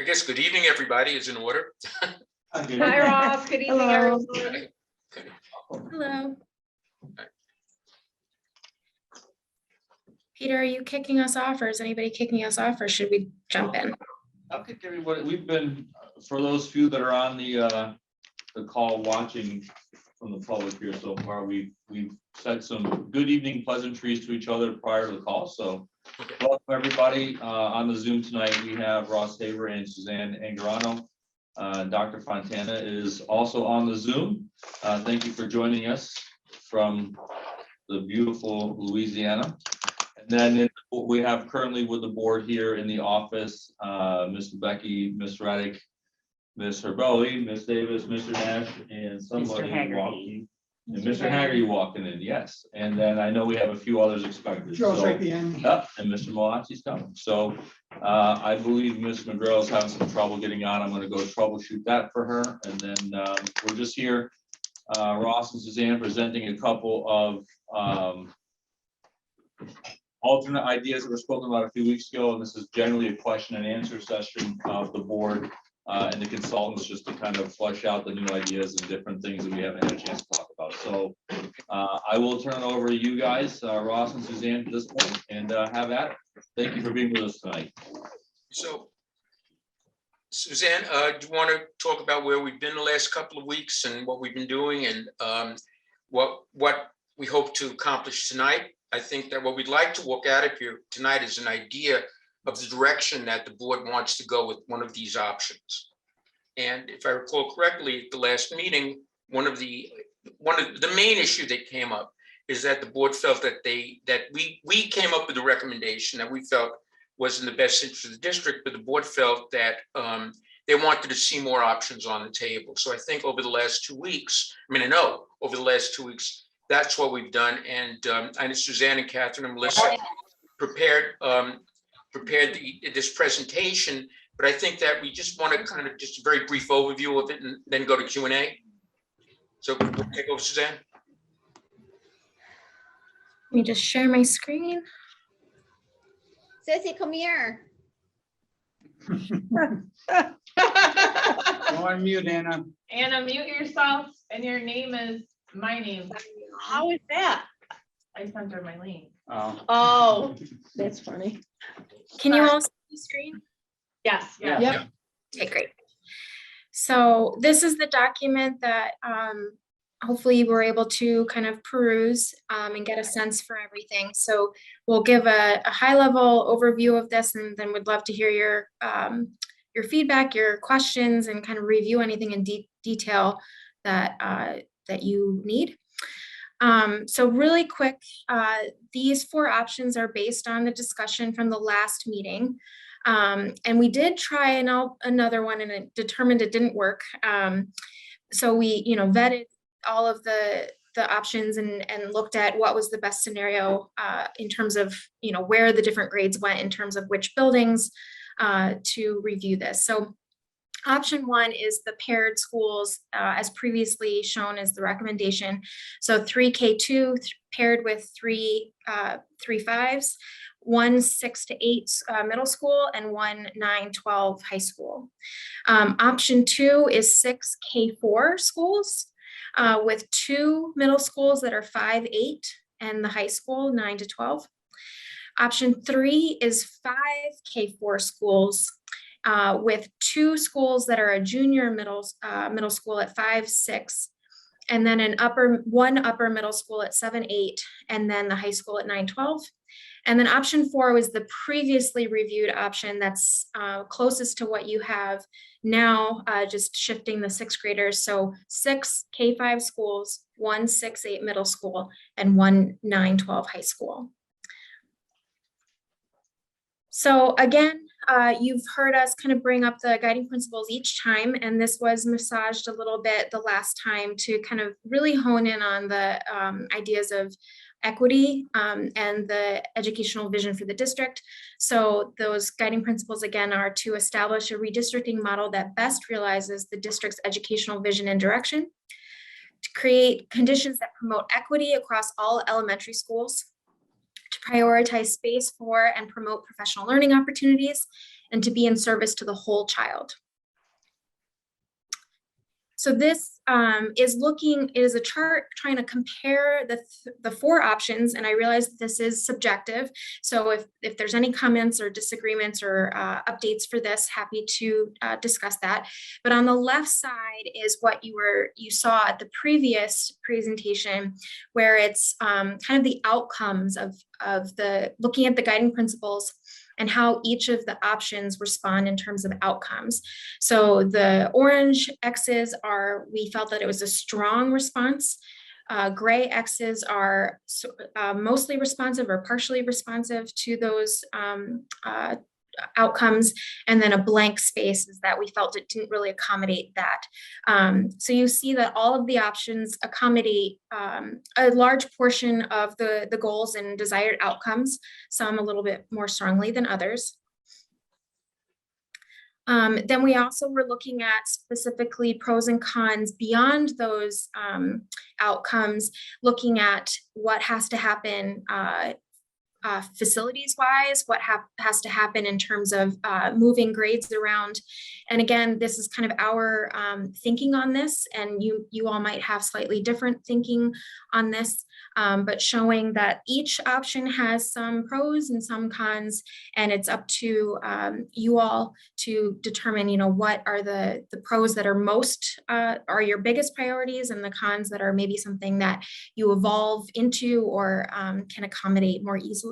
I guess good evening, everybody, is in order. Hi, Ross. Good evening, Hello. everyone. Hello. Peter, are you kicking us off, or is anybody kicking us off, or should we jump in? I'll kick everybody. We've been, for those few that are on the call watching from the public here so far, we've said some good evening pleasantries to each other prior to the call. So welcome everybody on the Zoom tonight. We have Ross Tabor and Suzanne Angarano. Dr. Fontana is also on the Zoom. Thank you for joining us from the beautiful Louisiana. And then we have currently with the board here in the office, Mr. Becky, Ms. Reddick, Ms. Herboli, Ms. Davis, Mr. Nash, and somebody walking. And Mr. Haggerty walking in, yes. And then I know we have a few others expected. Joe's right behind me. Yep, and Mr. Malachi's coming. So I believe Ms. McGrail's having some trouble getting on. I'm going to go troubleshoot that for her. And then we're just here, Ross and Suzanne presenting a couple of alternate ideas that were spoken about a few weeks ago. And this is generally a question and answer session of the board and the consultants, just to kind of flesh out the new ideas and different things that we haven't had a chance to talk about. So I will turn it over to you guys, Ross and Suzanne, at this point, and have at it. Thank you for being with us tonight. So, Suzanne, do you want to talk about where we've been the last couple of weeks and what we've been doing and what we hope to accomplish tonight? I think that what we'd like to walk out of here tonight is an idea of the direction that the board wants to go with one of these options. And if I recall correctly, at the last meeting, one of the main issue that came up is that the board felt that we came up with a recommendation that we felt was in the best interest of the district, but the board felt that they wanted to see more options on the table. So I think over the last 2 weeks, I know over the last 2 weeks, that's what we've done. And I know Suzanne and Catherine and Melissa prepared this presentation, but I think that we just want to kind of just a very brief overview of it and then go to Q&A. So we'll take over, Suzanne. Let me just share my screen. Sissy, come here. Go on mute, Anna. Anna, mute yourself, and your name is my name. How is that? I sent her my link. Oh, that's funny. Can you all see the screen? Yes. Yeah. Yep. Okay, great. So this is the document that hopefully you were able to kind of peruse and get a sense for everything. So we'll give a high-level overview of this, and then we'd love to hear your feedback, your questions, and kind of review anything in detail that that you need. So really quick, these 4 options are based on the discussion from the last meeting. And we did try another one, and it determined it didn't work. So we, vetted all of the options and looked at what was the best scenario in terms of, where the different grades went in terms of which buildings to review this. So option 1 is the paired schools, as previously shown as the recommendation. So 3 K2 paired with 3 5s, 1 6 to 8 middle school, and 1 9 12 high school. Option 2 is 6 K4 schools with 2 middle schools that are 5 8 and the high school 9 to 12. Option 3 is 5 K4 schools with 2 schools that are a junior middle school at 5 6, and then one upper middle school at 7 8, and then the high school at 9 12. And then option 4 was the previously reviewed option that's closest to what you have now, just shifting the 6th graders. So 6 K5 schools, 1 6 8 middle school, and 1 9 12 high school. So again, you've heard us kind of bring up the guiding principles each time, and this was massaged a little bit the last time to kind of really hone in on the ideas of equity and the educational vision for the district. So those guiding principles again are to establish a redistricting model that best realizes the district's educational vision and direction, to create conditions that promote equity across all elementary schools, to prioritize space for and promote professional learning opportunities, and to be in service to the whole child. So this is a chart trying to compare the four options, and I realize this is subjective. So if there's any comments or disagreements or updates for this, happy to discuss that. But on the left side is what you saw at the previous presentation, where it's kind of the outcomes of looking at the guiding principles and how each of the options respond in terms of outcomes. So the orange X's are, we felt that it was a strong response. Gray X's are mostly responsive or partially responsive to those outcomes, and then a blank space is that we felt it didn't really accommodate that. So you see that all of the options accommodate a large portion of the goals and desired outcomes, some a little bit more strongly than others. Then we also were looking at specifically pros and cons beyond those outcomes, looking at what has to happen facilities wise, what has to happen in terms of moving grades around. And again, this is kind of our thinking on this, and you all might have slightly different thinking on this, but showing that each option has some pros and some cons, and it's up to you all to determine, what are the pros that are most are your biggest priorities, and the cons that are maybe something that you evolve into or can accommodate more easily.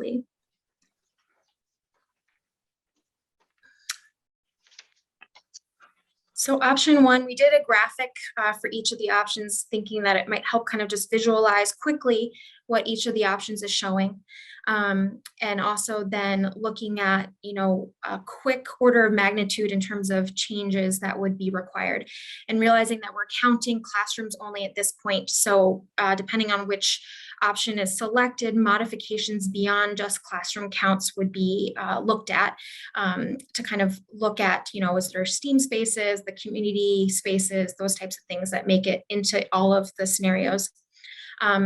So option one, we did a graphic for each of the options, thinking that it might help kind of just visualize quickly what each of the options is showing. And also then looking at, a quick order of magnitude in terms of changes that would be required, and realizing that we're counting classrooms only at this point. So depending on which option is selected, modifications beyond just classroom counts would be looked at to kind of look at, is there STEAM spaces, the community spaces, those types of things that make it into all of the scenarios.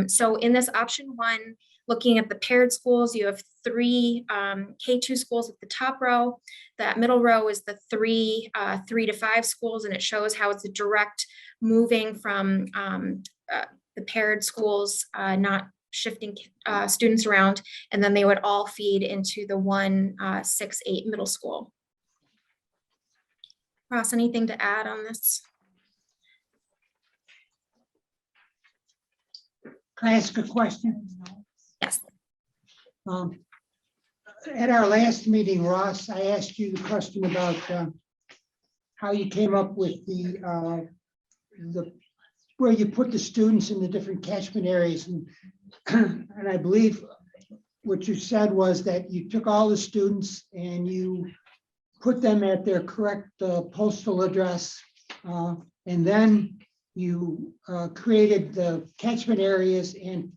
So in this option one, looking at the paired schools, you have 3 K2 schools at the top row. That middle row is the 3 to 5 schools, and it shows how it's a direct moving from the paired schools, not shifting students around, and then they would all feed into the 1 6 8 middle school. Ross, anything to add on this? Can I ask a question? Yes. At our last meeting, Ross, I asked you the question about how you came up with the where you put the students in the different catchment areas, and I believe what you said was that you took all the students and you put them at their correct postal address, and then you created the catchment areas, and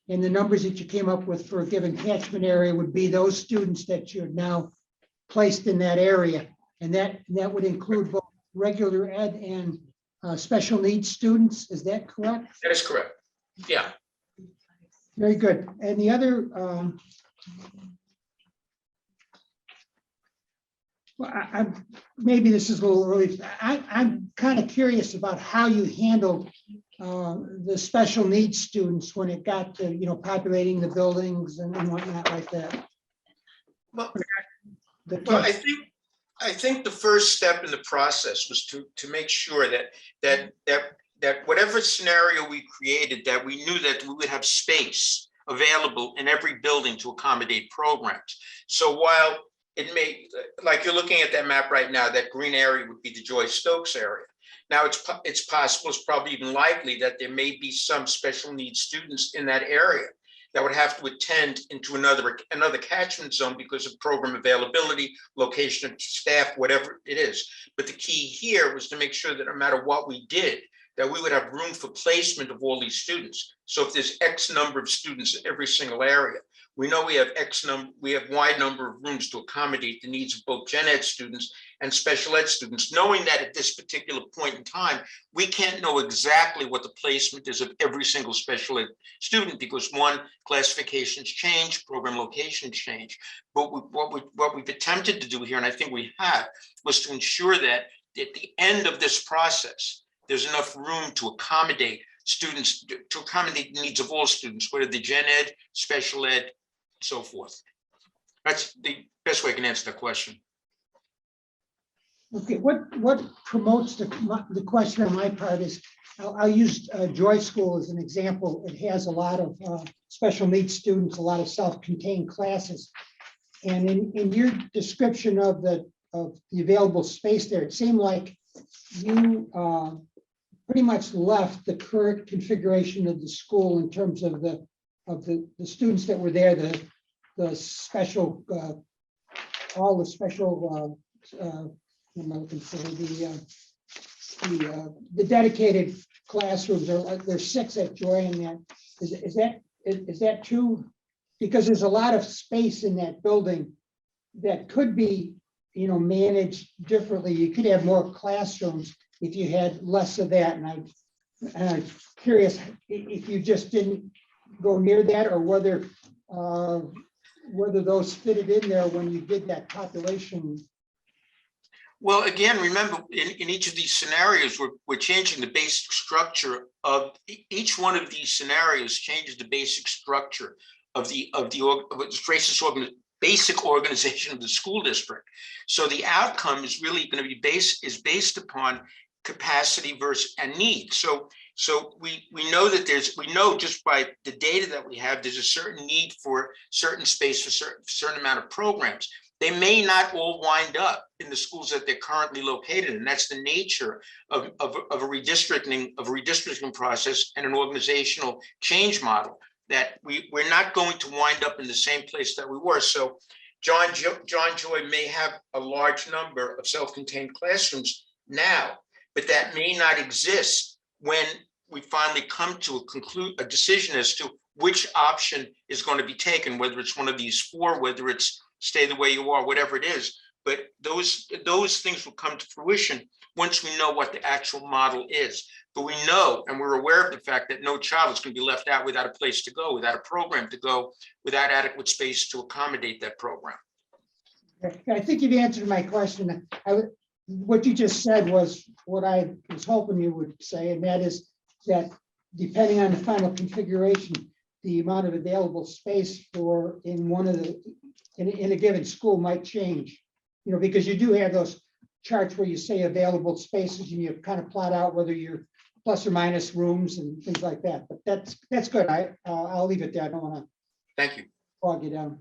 the numbers that you came up with for a given catchment area would be those students that you're now placed in that area. And that would include both regular ed and special needs students. Is that correct? That is correct. Yeah. Very good. And the other, well, maybe this is a little early. I'm kind of curious about how you handled the special needs students when it got to, populating the buildings and whatnot like that. Well, I think the first step in the process was to make sure that whatever scenario we created, that we knew that we would have space available in every building to accommodate programs. So while it may, like you're looking at that map right now, that green area would be the Joy Stokes area. Now it's possible, it's probably even likely that there may be some special needs students in that area that would have to attend into another catchment zone because of program availability, location of staff, whatever it is. But the key here was to make sure that no matter what we did, that we would have room for placement of all these students. So if there's X number of students in every single area, We know we have we have Y number of rooms to accommodate the needs of both gen ed students and special ed students, knowing that at this particular point in time, we can't know exactly what the placement is of every single special ed student, because one, classifications change, program locations change. But what we've attempted to do here, and I think we have, was to ensure that at the end of this process, there's enough room to accommodate students, to accommodate the needs of all students, whether the gen ed, special ed, so forth. That's the best way I can answer that question. Okay, what promotes the question on my part is, I'll use Joy School as an example. It has a lot of special needs students, a lot of self-contained classes. And in your description of the available space there, it seemed like you pretty much left the current configuration of the school in terms of the students that were there, the special, all the special, what am I looking for, the dedicated classrooms. There's 6 at Joy in that. Is that true? Because there's a lot of space in that building that could be, managed differently. You could have more classrooms if you had less of that. And I'm curious if you just didn't go near that, or whether those fitted in there when you did that population. Well, again, remember, in each of these scenarios, we're changing the basic structure of each one of these scenarios. Changes the basic structure of the basic organization of the school district. So the outcome is really going to be based upon capacity versus and need. So we know that we know just by the data that we have, there's a certain need for certain space for certain amount of programs. They may not all wind up in the schools that they're currently located in. That's the nature of a redistricting process and an organizational change model, that we're not going to wind up in the same place that we were. So John Joy may have a large number of self-contained classrooms now, but that may not exist when we finally come to a decision as to which option is going to be taken, whether it's one of these 4, whether it's stay the way you are, whatever it is. But those things will come to fruition once we know what the actual model is. But we know, and we're aware of the fact that no child is going to be left out without a place to go, without a program to go, without adequate space to accommodate that program. I think you've answered my question. What you just said was what I was hoping you would say, and that is that depending on the final configuration, the amount of available space in a given school might change. Because you do have those charts where you say available spaces, and you kind of plot out whether you're plus or minus rooms and things like that. But that's good. I'll leave it there. I don't want to Thank you. bog you down.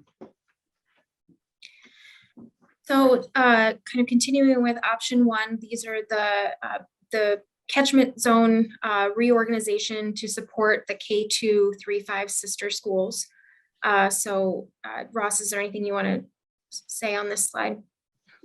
So kind of continuing with option 1, these are the catchment zone reorganization to support the K2, 3, 5 sister schools. So Ross, is there anything you want to say on this slide?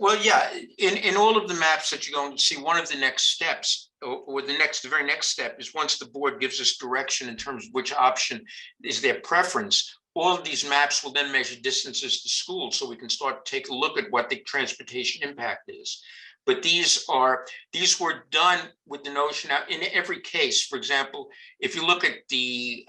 Well, yeah, in all of the maps that you're going to see, one of the next steps, or the very next step, is once the board gives us direction in terms of which option is their preference, all of these maps will then measure distances to schools, so we can start to take a look at what the transportation impact is. But these were done with the notion that in every case, for example, if you look at the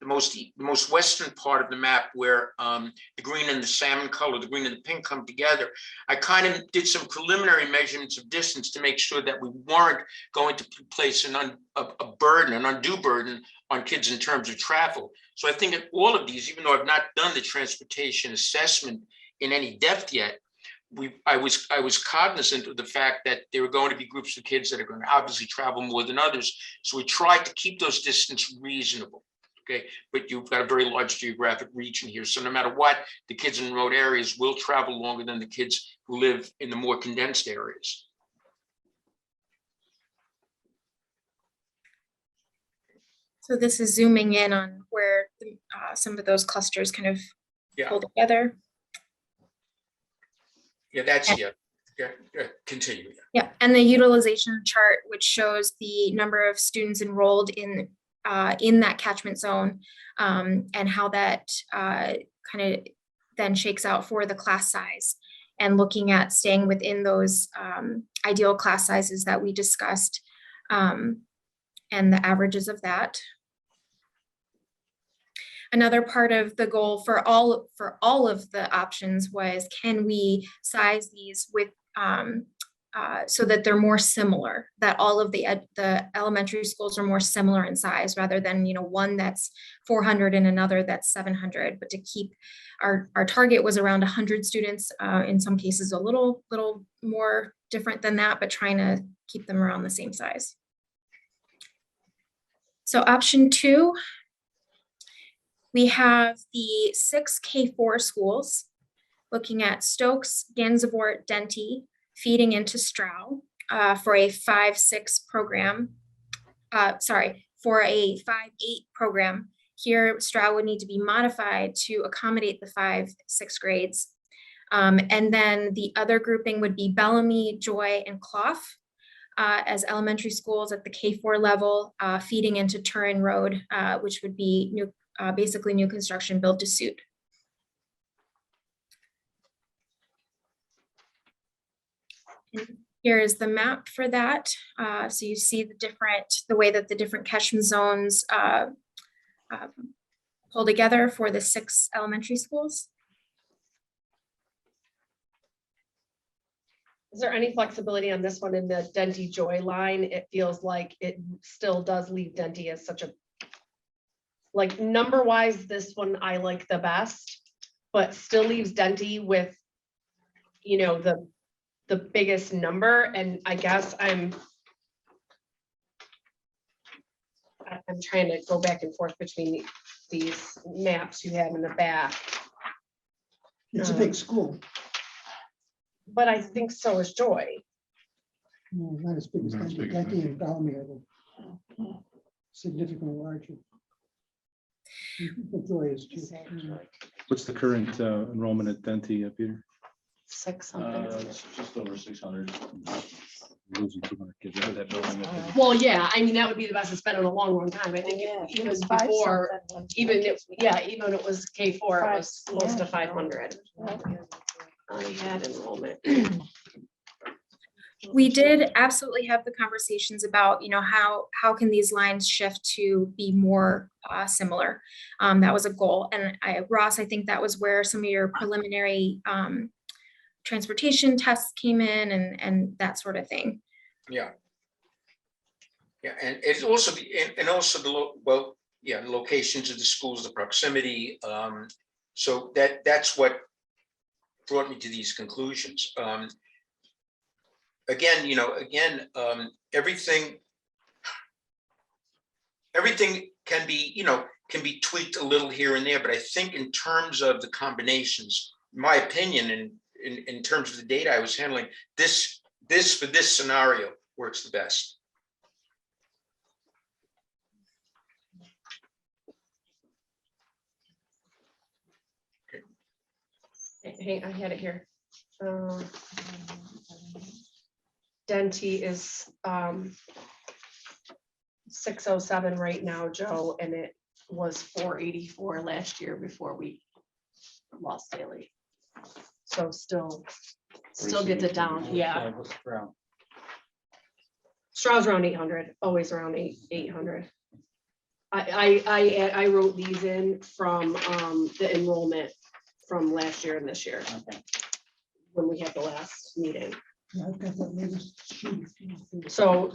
most western part of the map, where the green and the salmon color, the green and the pink come together, I kind of did some preliminary measurements of distance to make sure that we weren't going to place an undue burden on kids in terms of travel. So I think that all of these, even though I've not done the transportation assessment in any depth yet, I was cognizant of the fact that there are going to be groups of kids that are going to obviously travel more than others. So we tried to keep those distances reasonable. Okay, but you've got a very large geographic region here. So no matter what, the kids in remote areas will travel longer than the kids who live in the more condensed areas. So this is zooming in on where some of those clusters kind of pull together. Yeah, that's continue. Yeah, and the utilization chart, which shows the number of students enrolled in in that catchment zone, and how that kind of then shakes out for the class size, and looking at staying within those ideal class sizes that we discussed, and the averages of that. Another part of the goal for all of the options was, can we size these with so that they're more similar, that all of the elementary schools are more similar in size, rather than, one that's 400 and another that's 700, but to keep our target was around 100 students, in some cases a little more different than that, but trying to keep them around the same size. So option 2, we have the 6 K4 schools, looking at Stokes, Gansevoort, Denty, feeding into Stroud for a 5-6 program. For a 5-8 program. Here, Stroud would need to be modified to accommodate the 5-6 grades. And then the other grouping would be Bellamy, Joy, and Clough as elementary schools at the K4 level, feeding into Turin Road, which would be basically new construction built to suit. Here is the map for that. So you see the way that the different catchment zones pull together for the 6 elementary schools. Is there any flexibility on this one in the Denty Joy line? It feels like it still does leave Denty as such a, like, number wise, this one I like the best, but still leaves Denty with, the biggest number. And I guess I'm trying to go back and forth between these maps you have in the back. It's a big school. But I think so is Joy. No, not as big as Not as big as Denty and Bellamy are significantly larger. The Joy is too. What's the current enrollment at Denty, Peter? 6 something. It's just over 600. Losing 200 kids out of that building. Well, yeah, I mean, that would be the best it's been in a long time. I think even before, even it was K4, it was close to 500. I had enrollment. We did absolutely have the conversations about, how can these lines shift to be more similar. That was a goal. And Ross, I think that was where some of your preliminary transportation tests came in, and that sort of thing. Yeah. Yeah, and it's also the locations of the schools, the proximity. So that's what brought me to these conclusions. Everything can be tweaked a little here and there, but I think in terms of the combinations, my opinion, and in terms of the data I was handling, this for this scenario works the best. Hey, I had it here. Denty is 607 right now, Joe, and it was 484 last year before we lost Daly. So still gets it down. Yeah. Stroud's around 800, always around 800. I wrote these in from the enrollment from last year and this year. Okay. When we had the last meeting. Yeah, I've got that latest sheet. So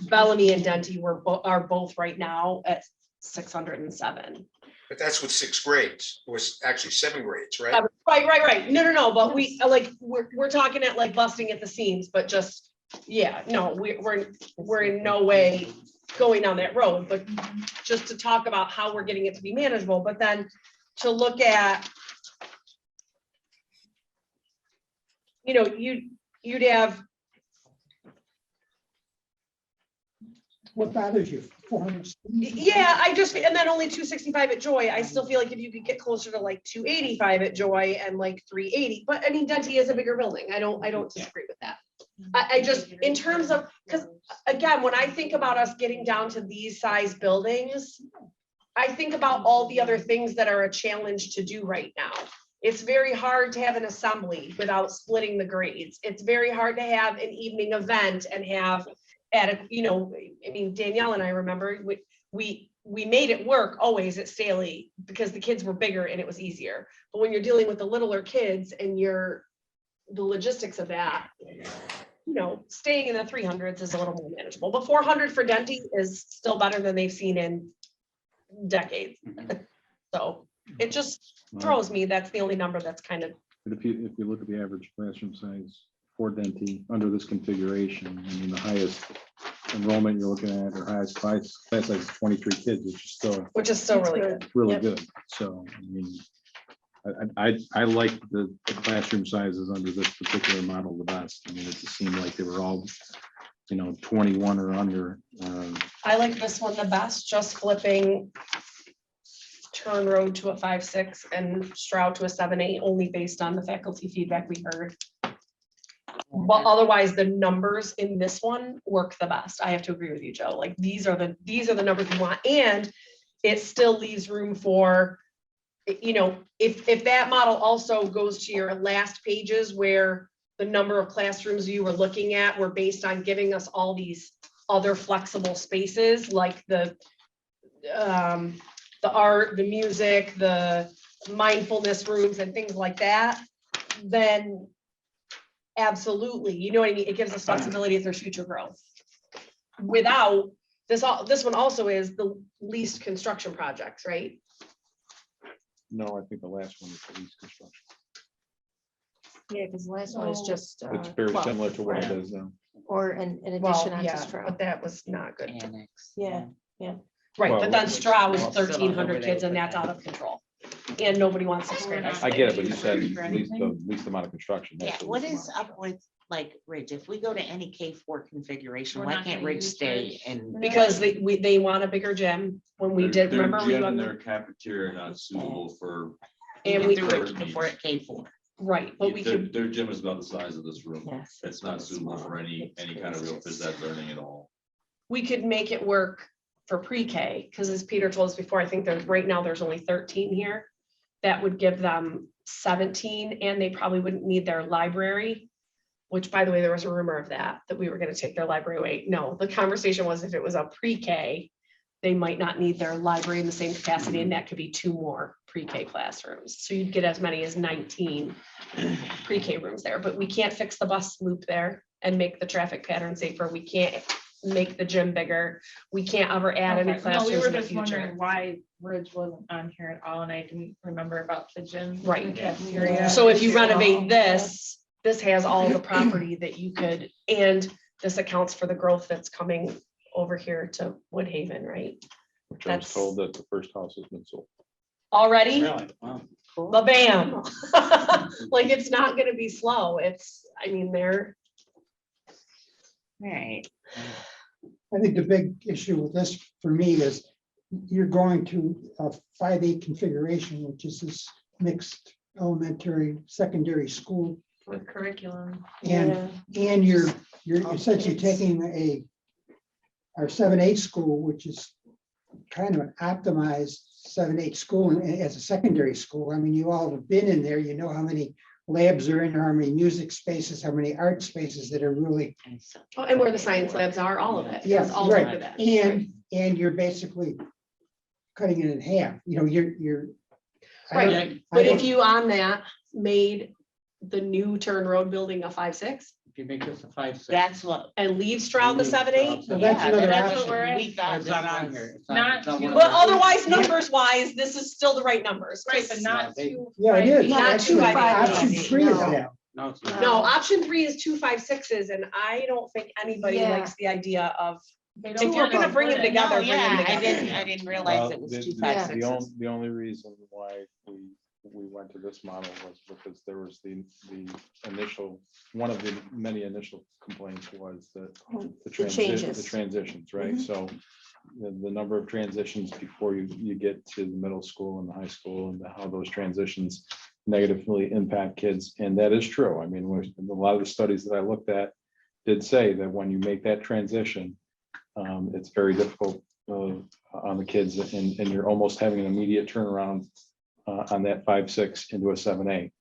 Bellamy and Denty are both right now at 607. But that's with 6 grades, or actually 7 grades, right? Right. No. But we're talking at like busting at the seams, but just, yeah, no, we're in no way going down that road, but just to talk about how we're getting it to be manageable, but then to look at, you'd have. What bothers you? 400 students? Yeah, and then only 265 at Joy. I still feel like if you could get closer to like 285 at Joy and like 380, but I mean, Denty is a bigger building. I don't disagree with that. I just, in terms of, because again, when I think about us getting down to these size buildings, I think about all the other things that are a challenge to do right now. It's very hard to have an assembly without splitting the grades. It's very hard to have an evening event and have I mean, Danielle and I remember, we made it work always at Staley because the kids were bigger and it was easier. But when you're dealing with the littler kids and the logistics of that, staying in the 300s is a little more manageable, but 400 for Denty is still better than they've seen in decades. So it just throws me, that's the only number that's kind of, But if you look at the average classroom size for Denty under this configuration, I mean, the highest enrollment you're looking at, or highest class size is 23 kids, which is still really good. really Yep. good. So, I mean, I like the classroom sizes under this particular model the best. I mean, it just seemed like they were all, 21 or under. I like this one the best, just flipping Turn Road to a 5.6 and Stroud to a 7.8, only based on the faculty feedback we heard. But otherwise, the numbers in this one work the best. I have to agree with you, Joe. Like, these are the numbers we want, and it still leaves room for, if that model also goes to your last pages where the number of classrooms you were looking at were based on giving us all these other flexible spaces, like the art, the music, the mindfulness rooms and things like that, then absolutely, you know what I mean? It gives us flexibility for future growth. Without this one also is the least construction projects, right? No, I think the last one is the least construction. Yeah, because the last one is just. It's very 12, similar to what it right? is now. Or an addition Well, onto yeah, Stroud. but that was not good. Yeah, Right, Well, but then Stroud was well, 1,300 kids and that's out of control. And nobody wants to spend. I get it, but you said least amount of construction. Yeah, That's the what least is amount. up with like Ridge? If we go to any K4 configuration, We're why not can't gonna Ridge use stay Ridge. in? Because they want a bigger gym when we did, remember? we Their gym went- and their cafeteria are not suitable for. And We we can could, do it before at K4. right, but we could, Their gym is about the size of this room. Yes. It's not suitable for any kind of real phys ed learning at all. we could make it work for pre-K, because as Peter told us before, I think right now there's only 13 here. That would give them 17, and they probably wouldn't need their library, which, by the way, there was a rumor of that we were gonna take their library away. No, the conversation was if it was a pre-K, they might not need their library in the same capacity, and that could be 2 more pre-K classrooms. So you'd get as many as 19 pre-K rooms there, but we can't fix the bus loop there and make the traffic pattern safer. We can't make the gym bigger. We can't ever add any Okay. No, we classrooms were in the just future. wondering why Ridge wasn't on here at all, and I didn't remember about the gym. Right. the cafeteria. So if you renovate this has all the property that you could, and this accounts for the growth that's coming over here to Woodhaven, right? Which I was That's- told that the first house has been sold. Already, Cool. ba-bam. Like, it's not gonna be slow. They're, Right. I think the big issue with this for me is you're going to a 5.8 configuration, which is this mixed elementary, secondary school. With curriculum. And you're essentially taking our 7.8 school, which is kind of an optimized 7.8 school as a secondary school. I mean, you all have been in there, you know how many labs are in there, how many music spaces, how many art spaces that are really, and where the science labs are, all of it. yeah, It's all right. over that. And you're basically cutting it in half, you're. I don't- Right, I but don't- if you on that made the new Turn Road building a 5.6 If you make this a 5.6. That's what. and leave Stroud the Leave 7.8, Well, that's yeah, another that's option. what we're at. We thought It's this not on was- here. It's Not one too- of but the- otherwise, numbers wise, this is still the right numbers. Right, but not they- too. Yeah, it is. Not Actually, 2.5. Option 3 is No. that. No, it's not. No, option 3 is 2 5.6s, and I don't think anybody Yeah. likes the idea of, They if don't you're want gonna to bring them split it. together, No, bring them yeah, together. I didn't realize Well, it was the- 2 the- 5.6s. The only reason why we went to this model was because there was the initial, one of the many initial complaints was that the changes. the transitions, right? So the number of transitions before you get to the middle school and the high school, and how those transitions negatively impact kids. And that is true. I mean, a lot of the studies that I looked at did say that when you make that transition, it's very difficult on the kids, and you're almost having an immediate turnaround on that 5-6 into a 7-8.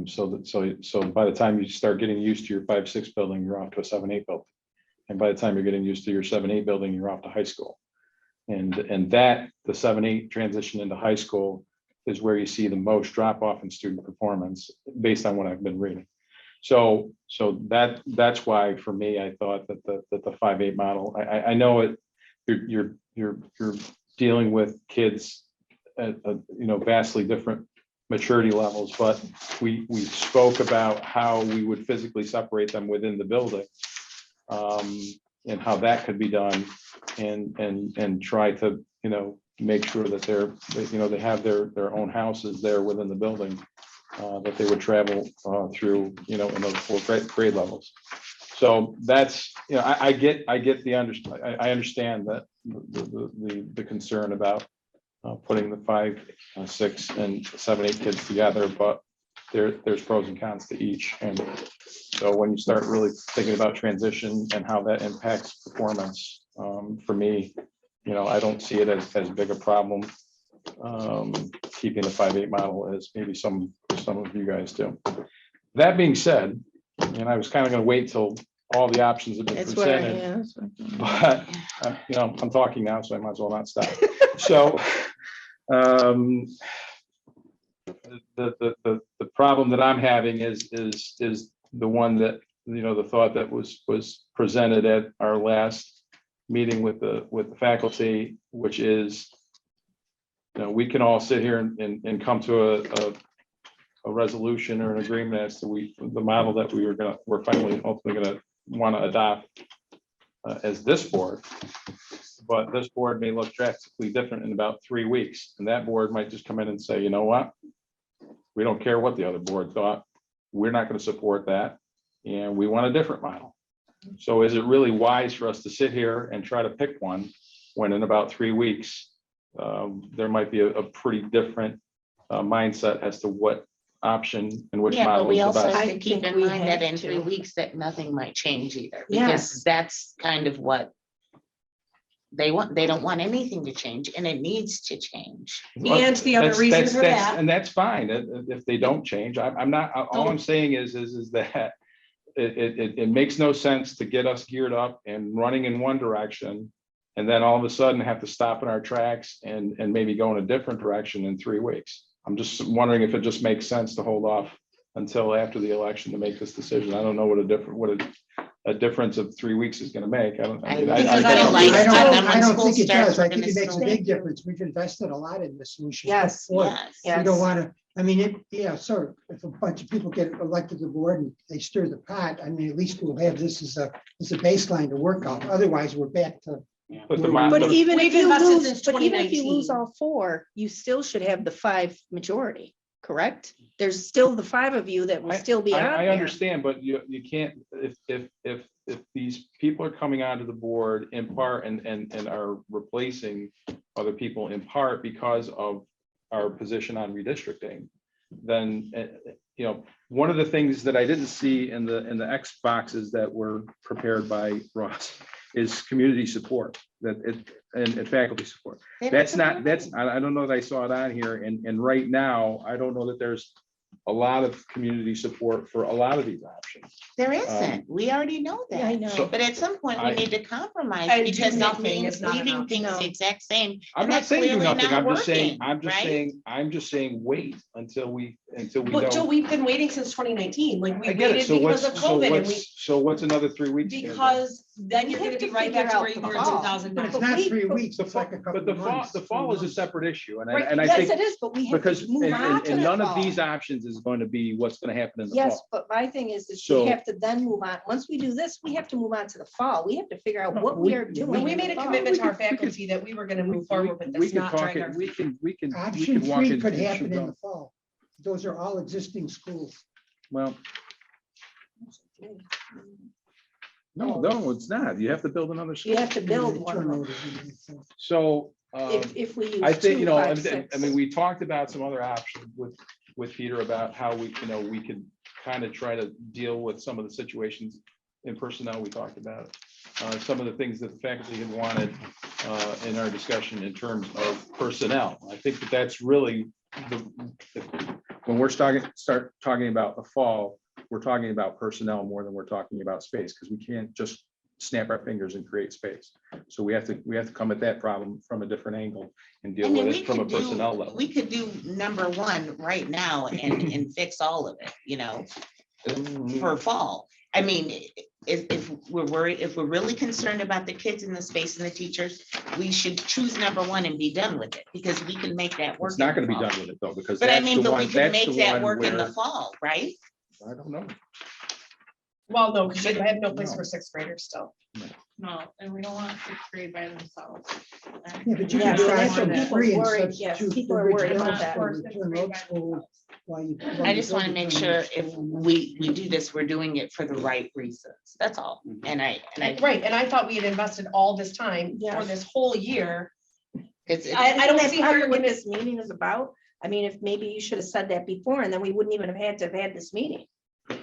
So by the time you start getting used to your 5-6 building, you're off to a 7-8 building. And by the time you're getting used to your 7-8 building, you're off to high school. And that the 7-8 transition into high school is where you see the most drop off in student performance based on what I've been reading. So that's why for me, I thought that the 5-8 model, I know it, you're dealing with kids at vastly different maturity levels, but we spoke about how we would physically separate them within the building, and how that could be done, and try to make sure that they have their own houses there within the building, that they would travel through in those 4 grade levels. So that's I understand that the concern about putting the 5, 6, and 7-8 kids together, but there's pros and cons to each. And so when you start really thinking about transition and how that impacts performance, for me, I don't see it as big a problem, keeping the 5-8 model as maybe some of you guys do. That being said, and I was kind of going to wait till all the options have been presented, but I'm talking now, so I might as well not stop. So the problem that I'm having is the one that the thought that was presented at our last meeting with the faculty, which is we can all sit here and come to a resolution or an agreement as to the model that we're finally ultimately going to want to adopt as this board. But this board may look drastically different in about 3 weeks, and that board might just come in and say, you know what, we don't care what the other board thought, we're not going to support that, and we want a different model. So is it really wise for us to sit here and try to pick one when in about 3 weeks there might be a pretty different mindset as to what option and which Yeah, but model we is the also best? have to I keep think in we mind that have in 3 to. weeks that nothing might change either, Yes. because that's kind of what they want. They don't want anything to change, and it needs to change. And the other reason for that, And that's fine if they don't change. I'm not, all I'm saying is that it makes no sense to get us geared up and running in one direction, and then all of a sudden have to stop in our tracks and maybe go in a different direction in 3 weeks. I'm just wondering if it just makes sense to hold off until after the election to make this decision. I don't know what a difference of 3 weeks is going to make. I don't think it does. I think it makes a big difference. We've invested a lot in this, and we should. Yes, We yes. don't want to, I mean, sort of, if a bunch of people get elected to the board and they stir the pot, I mean, at least we'll have this as a baseline to work off. Otherwise, we're back to. But But even We've if you invested lose, since but even if you 2019. lose all 4, you still should have the 5 majority, correct? There's still the 5 of you that will still be on I there. understand, but you can't, if these people are coming onto the board in part and are replacing other people in part because of our position on redistricting, then one of the things that I didn't see in the X boxes that were prepared by Ross is community support and faculty support. I don't know that I saw it on here, and right now I don't know that there's a lot of community support for a lot of these options. There isn't. We already know that. Yeah, I know. But at some point, we I- need to compromise, And do because it nothing means is not leaving enough. things No. the exact same. I'm and not that's saying do clearly nothing. not I'm just working, saying wait until we but Joe, know. we've been waiting since 2019. Like we I get it. waited So because what's, of so COVID, and what's another 3 weeks? gonna be? because then you're You gonna have be to right back figure to out where you the were in fall. 2009. But it's not 3 weeks. The It's like a fall, couple but of months. the fall is a separate issue, and Right, I Yes, think it is, but we have because to move on to and the none of fall. these options is going to be what's going to happen in the Yes, fall. but my thing is So- we have to then move on. Once we do this, we have to move on to the fall. We have to figure out what we are doing. When we in made the a fall. commitment to our We could- faculty that we were gonna move forward with We this, can not talk drag it, our we feet. can Option walk 3 and- could and happen chew in gum. the fall. Those are all existing schools. Well, no, it's not. You have to build another school. You have to build one of them. Turnovers and everything. So, If we use I think, 2, 5, 6. I mean, we talked about some other options with Peter about how we could kind of try to deal with some of the situations in personnel, we talked about it. Some of the things that the faculty had wanted in our discussion in terms of personnel. I think that that's really when we're start talking about the fall, we're talking about personnel more than we're talking about space, because we can't just snap our fingers and create space. So we have to come at that problem from a different angle and deal I mean, with we it from a could do, personnel level. we could do number one right now and fix all of it, you know, for fall. I mean, if we're worried, if we're really concerned about the kids in the space and the teachers, we should choose number one and be done with it, because we can make that work. It's not in going the to be fall. done with it though, because But I that's mean, the but one, we can that's the make that one work in the where, fall, right? I don't know. Well, no, because I have no place No. for sixth graders still. No, and we don't want sixth grade by themselves. Yeah, but you Yeah, can so try that's what for people's free and worried, yes, substitute people for are worried Ridge about House that. for return road school while you. I just want to make sure if we do this, we're doing it for the right reasons. That's all. And I, Right, and I thought we had invested all this time for Yes. this whole year. it's, I don't Isn't that see how part you're of what gonna, this meeting is about? I mean, if maybe you should have said that before, and then we wouldn't even have had to have had this meeting.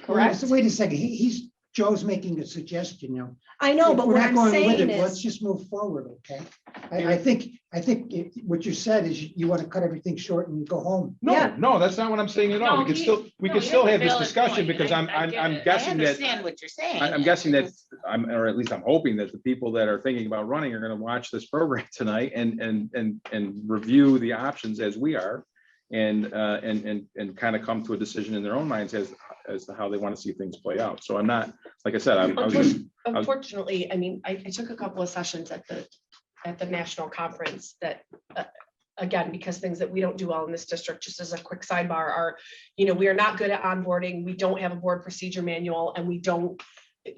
Correct? Wait a second, Joe's making a suggestion, you know. I know, If but we're what not I'm going with saying it, Let's is, just move forward, okay? I think what you said is you want to cut everything short and go home. Yeah. No, that's not what I'm saying at all. No, We can still have this discussion, because I'm I guessing that, understand what you're saying. I'm guessing that, It's- or at least I'm hoping that the people that are thinking about running are gonna watch this program tonight and review the options as we are. And kind of come to a decision in their own minds as to how they want to see things play out. So I'm not, like I said, I was just, unfortunately, I mean, I took a couple of sessions at the national conference that, again, because things that we don't do well in this district, just as a quick sidebar, are, you know, we are not good at onboarding. We don't have a board procedure manual, and we don't,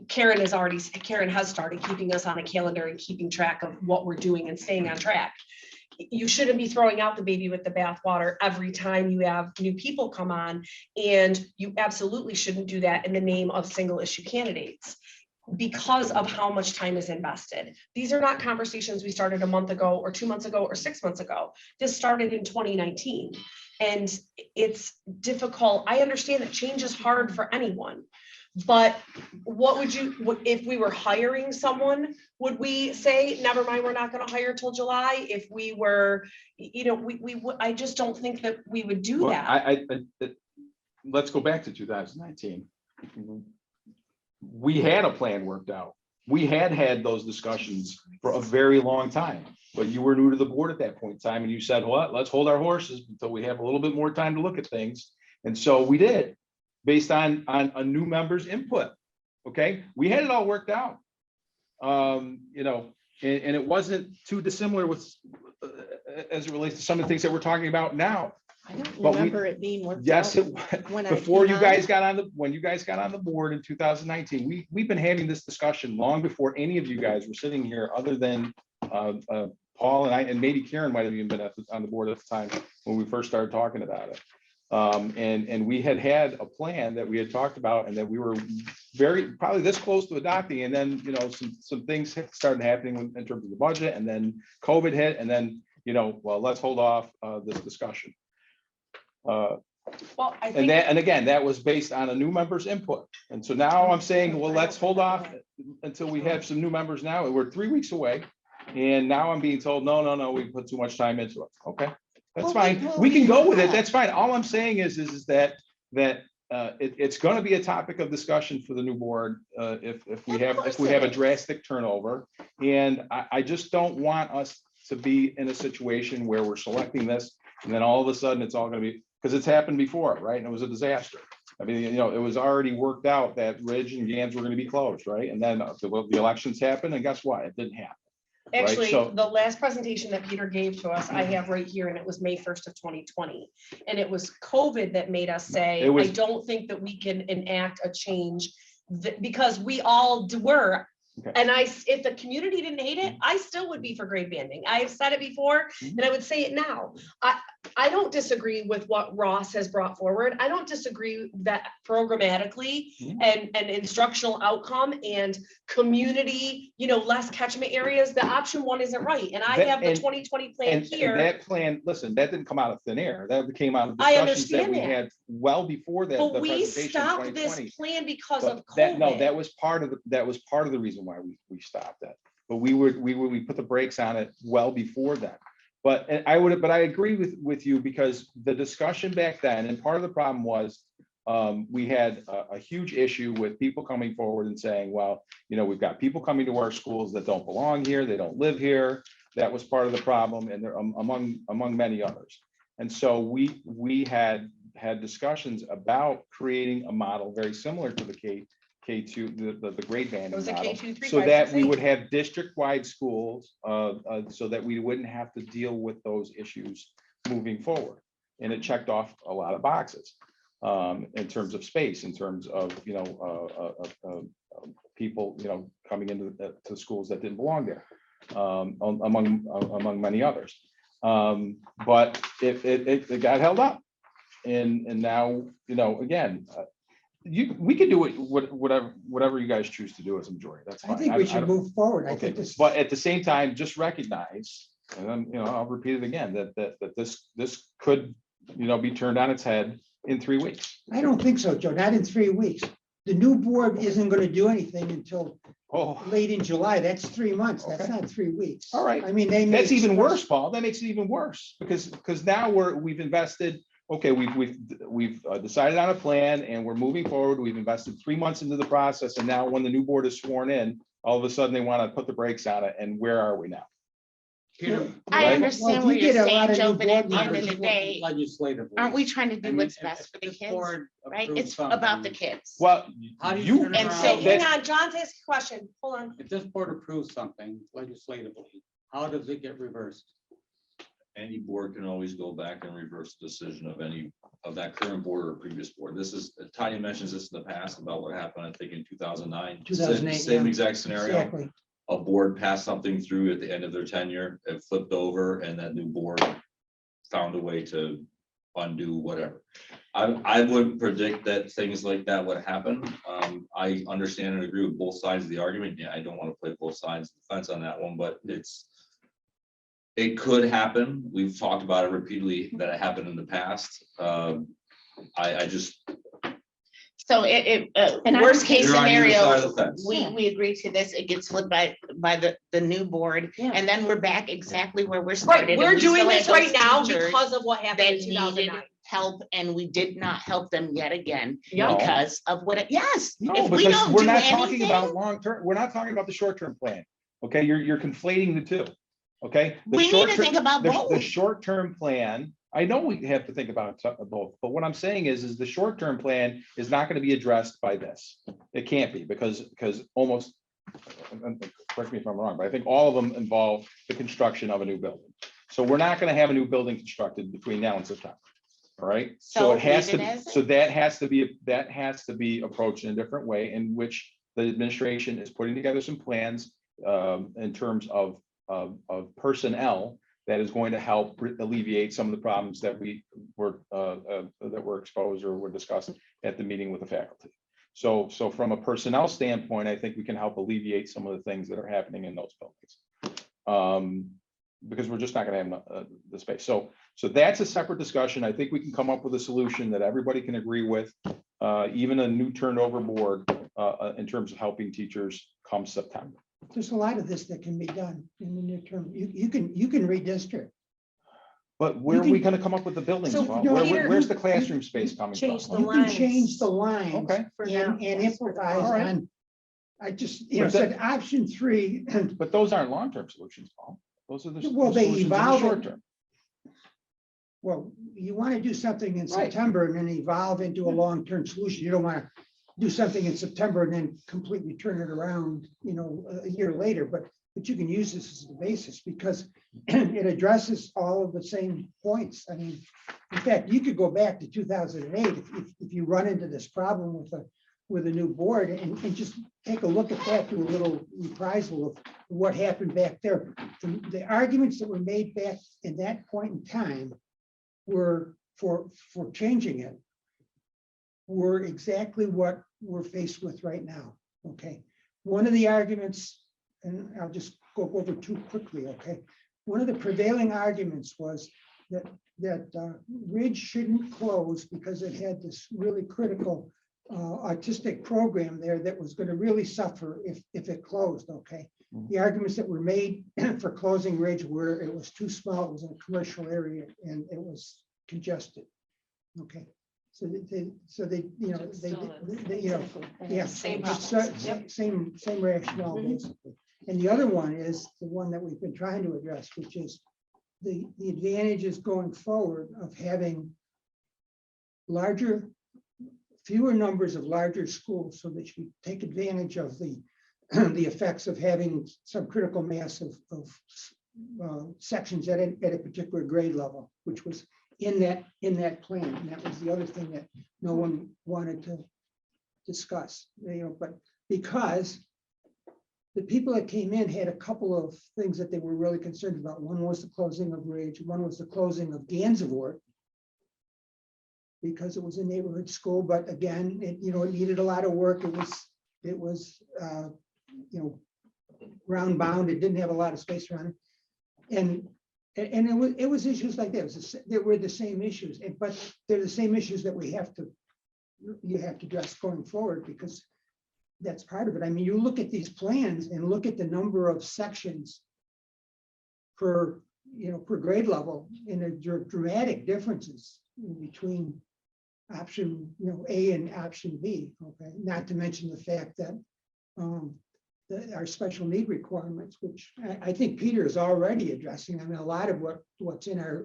Karen has started keeping us on a calendar and keeping track of what we're doing and staying on track. You shouldn't be throwing out the baby with the bathwater every time you have new people come on, and you absolutely shouldn't do that in the name of single issue candidates, because of how much time is invested. These are not conversations we started a month ago or 2 months ago or 6 months ago. This started in 2019, and it's difficult. I understand that change is hard for anyone, but what if we were hiring someone, would we say, never mind, we're not going to hire till July? If we were, you know, I just don't think that we would do well, that. let's go back to 2019. We had a plan worked out. We had those discussions for a very long time, but you were new to the board at that point in time, and you said, well, let's hold our horses until we have a little bit more time to look at things. And so we did, based on a new member's input. Okay, we had it all worked out. You know, and it wasn't too dissimilar with as it relates to some of the things that we're talking about now. I don't But we- remember it being worked Yes, out it was. when I Before came you on. guys got on when you guys got on the board in 2019, we've been having this discussion long before any of you guys were sitting here, other than Paul and I, and maybe Karen might have even been on the board at the time when we first started talking about it. And we had a plan that we had talked about, and that we were probably this close to adopting. And then, you know, some things started happening in terms of the budget, and then COVID hit, and then, you know, well, let's hold off this discussion. Well, I And think, again, that was based on a new member's input. And so now I'm saying, well, let's hold off until we have some new members now. We're 3 weeks away. And now I'm being told, no, we put too much time into it. Okay, that's fine. We can go with it. That's fine. All I'm saying is that it's going to be a topic of discussion for the new board if we have a drastic turnover. And I just don't want us to be in a situation where we're selecting this, and then all of a sudden it's all going to be, because it's happened before, right? And it was a disaster. I mean, you know, it was already worked out that Ridge and Gans were going to be closed, right? And then the elections happened, and guess what? It didn't happen. actually, so- the last presentation that Peter gave to us, I have right here, and it was May 1st of 2020. And it was COVID that made us say, It was- I don't think that we can enact a change because we all were. Okay. And if the community didn't hate it, I still would be for grade banding. I have said it before, and I would say it now. I don't disagree with what Ross has brought forward. I don't disagree that programmatically and instructional outcome and community, less catchment areas, the option one isn't right. And I That- have the and- 2020 plan And here. that plan, listen, that didn't come out of thin air. That came out of I discussions that understand we that. had well before that. But the we presentation in stopped 2020. this plan because But of that, no, COVID. that was part of the reason why we stopped it. But we put the brakes on it well before that. But I agree with you because the discussion back then, and part of the problem was we had a huge issue with people coming forward and saying, well, we've got people coming to our schools that don't belong here, they don't live here. That was part of the problem, and there among many others. And so we had discussions about creating a model very similar to the K2, the grade It banding was a model, K2, 3, so 5, that 6, we 8. would have district-wide schools, so that we wouldn't have to deal with those issues moving forward. And it checked off a lot of boxes in terms of space, in terms of people coming into to schools that didn't belong there, among many others. But it got held up, and now again. We can do whatever you guys choose to do as a majority. That's I fine. think we I should don't- move forward. I Okay, think this, but at the same time, just recognize, and then, I'll repeat it again, that this could, be turned on its head in 3 weeks. I don't think so, Joe, not in 3 weeks. The new board isn't gonna do anything until Oh, late in July. That's 3 months. That's Okay. not 3 weeks. All right. I mean, they. may that's even express- worse, Paul. That makes it even worse because now we've invested. Okay, we've decided on a plan and we're moving forward. We've invested 3 months into the process, and now when the new board is sworn in, all of a sudden they want to put the brakes on it. And where are we now? Well, I Right. understand well, what you you're get a lot saying, of Joe, new but at board the end of members. the day, Legislatively. aren't we trying to do I mean, what's if- best for if the this kids? board Right? approves It's about the something- kids. Well, How do you turn it And around? so- Hang on, John's asking a question. Hold on. If this board approves something legislatively, how does it get reversed? Any board can always go back and reverse the decision of that current board or previous board. This is, Tanya mentions this in the past about what happened, I think in 2009. 2008, Same yeah. exact scenario. Exactly. A board passed something through at the end of their tenure, it flipped over, and that new board found a way to undo whatever. I would predict that things like that would happen. I understand and agree with both sides of the argument. Yeah, I don't want to play both sides of the fence on that one, but it could happen. We've talked about it repeatedly that it happened in the past. I just. So And I worst don't- case You're on either side scenario, of the fence. we agree to this, it gets flipped by the new board, Yeah. and then we're back exactly where we're started. Right, and we're we doing still this have right those now teachers because of what happened that in needed 2009. help, and we did not help them yet again Yeah. because of yes. No, If we because don't we're do not talking about anything, long-term. We're not talking about the short-term plan. Okay, you're conflating the two. Okay. The we need to short-term- think about The both. short-term plan, I know we have to think about both, but what I'm saying is the short-term plan is not going to be addressed by this. It can't be because almost, correct me if I'm wrong, but I think all of them involve the construction of a new building. So we're not going to have a new building constructed between now and September. All right, so So it has leave it to, as so that has to be approached in a different way, in which the administration is putting together some plans in terms of personnel that is going to help alleviate some of the problems that were exposed or were discussed at the meeting with the faculty. So from a personnel standpoint, I think we can help alleviate some of the things that are happening in those buildings. Because we're just not going to have the space. So that's a separate discussion. I think we can come up with a solution that everybody can agree with, even a new turned over board in terms of helping teachers come September. There's a lot of this that can be done in the near term. You can redistrict. But where are You we can- going to come up with the buildings? So, Paul? no, Peter, Where's the classroom space coming from? change the You can lines. change the lines. Okay. For now. And improvise All right. on. I just, But said option 3. But those aren't long-term solutions, Paul. Those are the Well, they solutions in the evolve. short term. Well, you want to do something in Right. September and then evolve into a long-term solution. You don't want to do something in September and then completely turn it around, a year later, but you can use this as the basis because it addresses all of the same points. I mean, in fact, you could go back to 2008 if you run into this problem with a new board and just take a look at that, do a little reprisal of what happened back there. The arguments that were made back in that point in time were for changing it were exactly what we're faced with right now, okay? One of the arguments, and I'll just go over two quickly, okay? One of the prevailing arguments was that Ridge shouldn't close because it had this really critical autistic program there that was going to really suffer if it closed, okay? The arguments that were made for closing Ridge were it was too small, it was in a commercial area, and it was congested, okay? So they, you know, they, you know, yeah. Same it's, problems. Yep. Same rationale, Mhm. basically. And the other one is the one that we've been trying to address, which is the advantages going forward of having fewer numbers of larger schools so that you take advantage of the effects of having some critical mass of sections at a particular grade level, which was in that plan. And that was the other thing that no one wanted to discuss, you know, but because the people that came in had a couple of things that they were really concerned about. One was the closing of Ridge, one was the closing of Gansevoort, because it was a neighborhood school, but again, it needed a lot of work. It was round bound. It didn't have a lot of space around it, and it was issues like that. There were the same issues, but they're the same issues that you have to address going forward, because that's part of it. I mean, you look at these plans and look at the number of sections per grade level, and there are dramatic differences between option A and option B. Okay, not to mention the fact that our special need requirements, which I think Peter is already addressing. I mean, a lot of what's in a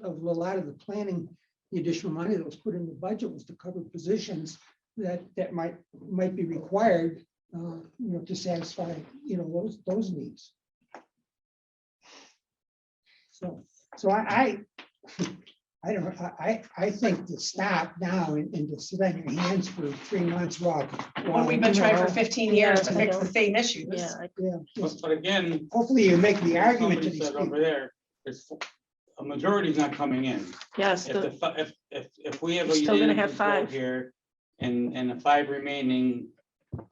lot of the planning, the additional money that was put in the budget was to cover positions that might be required, to satisfy, those needs. So I don't know. I think to stop now and to sit on your hands for 3 months while We've been trying for 15 years to Yeah, fix I the know. same issues. But again, hopefully you make the argument to somebody these said over people. there, it's a majority is not coming in. Yes, If we have You're a still gonna have unanimous vote 5. here and the 5 remaining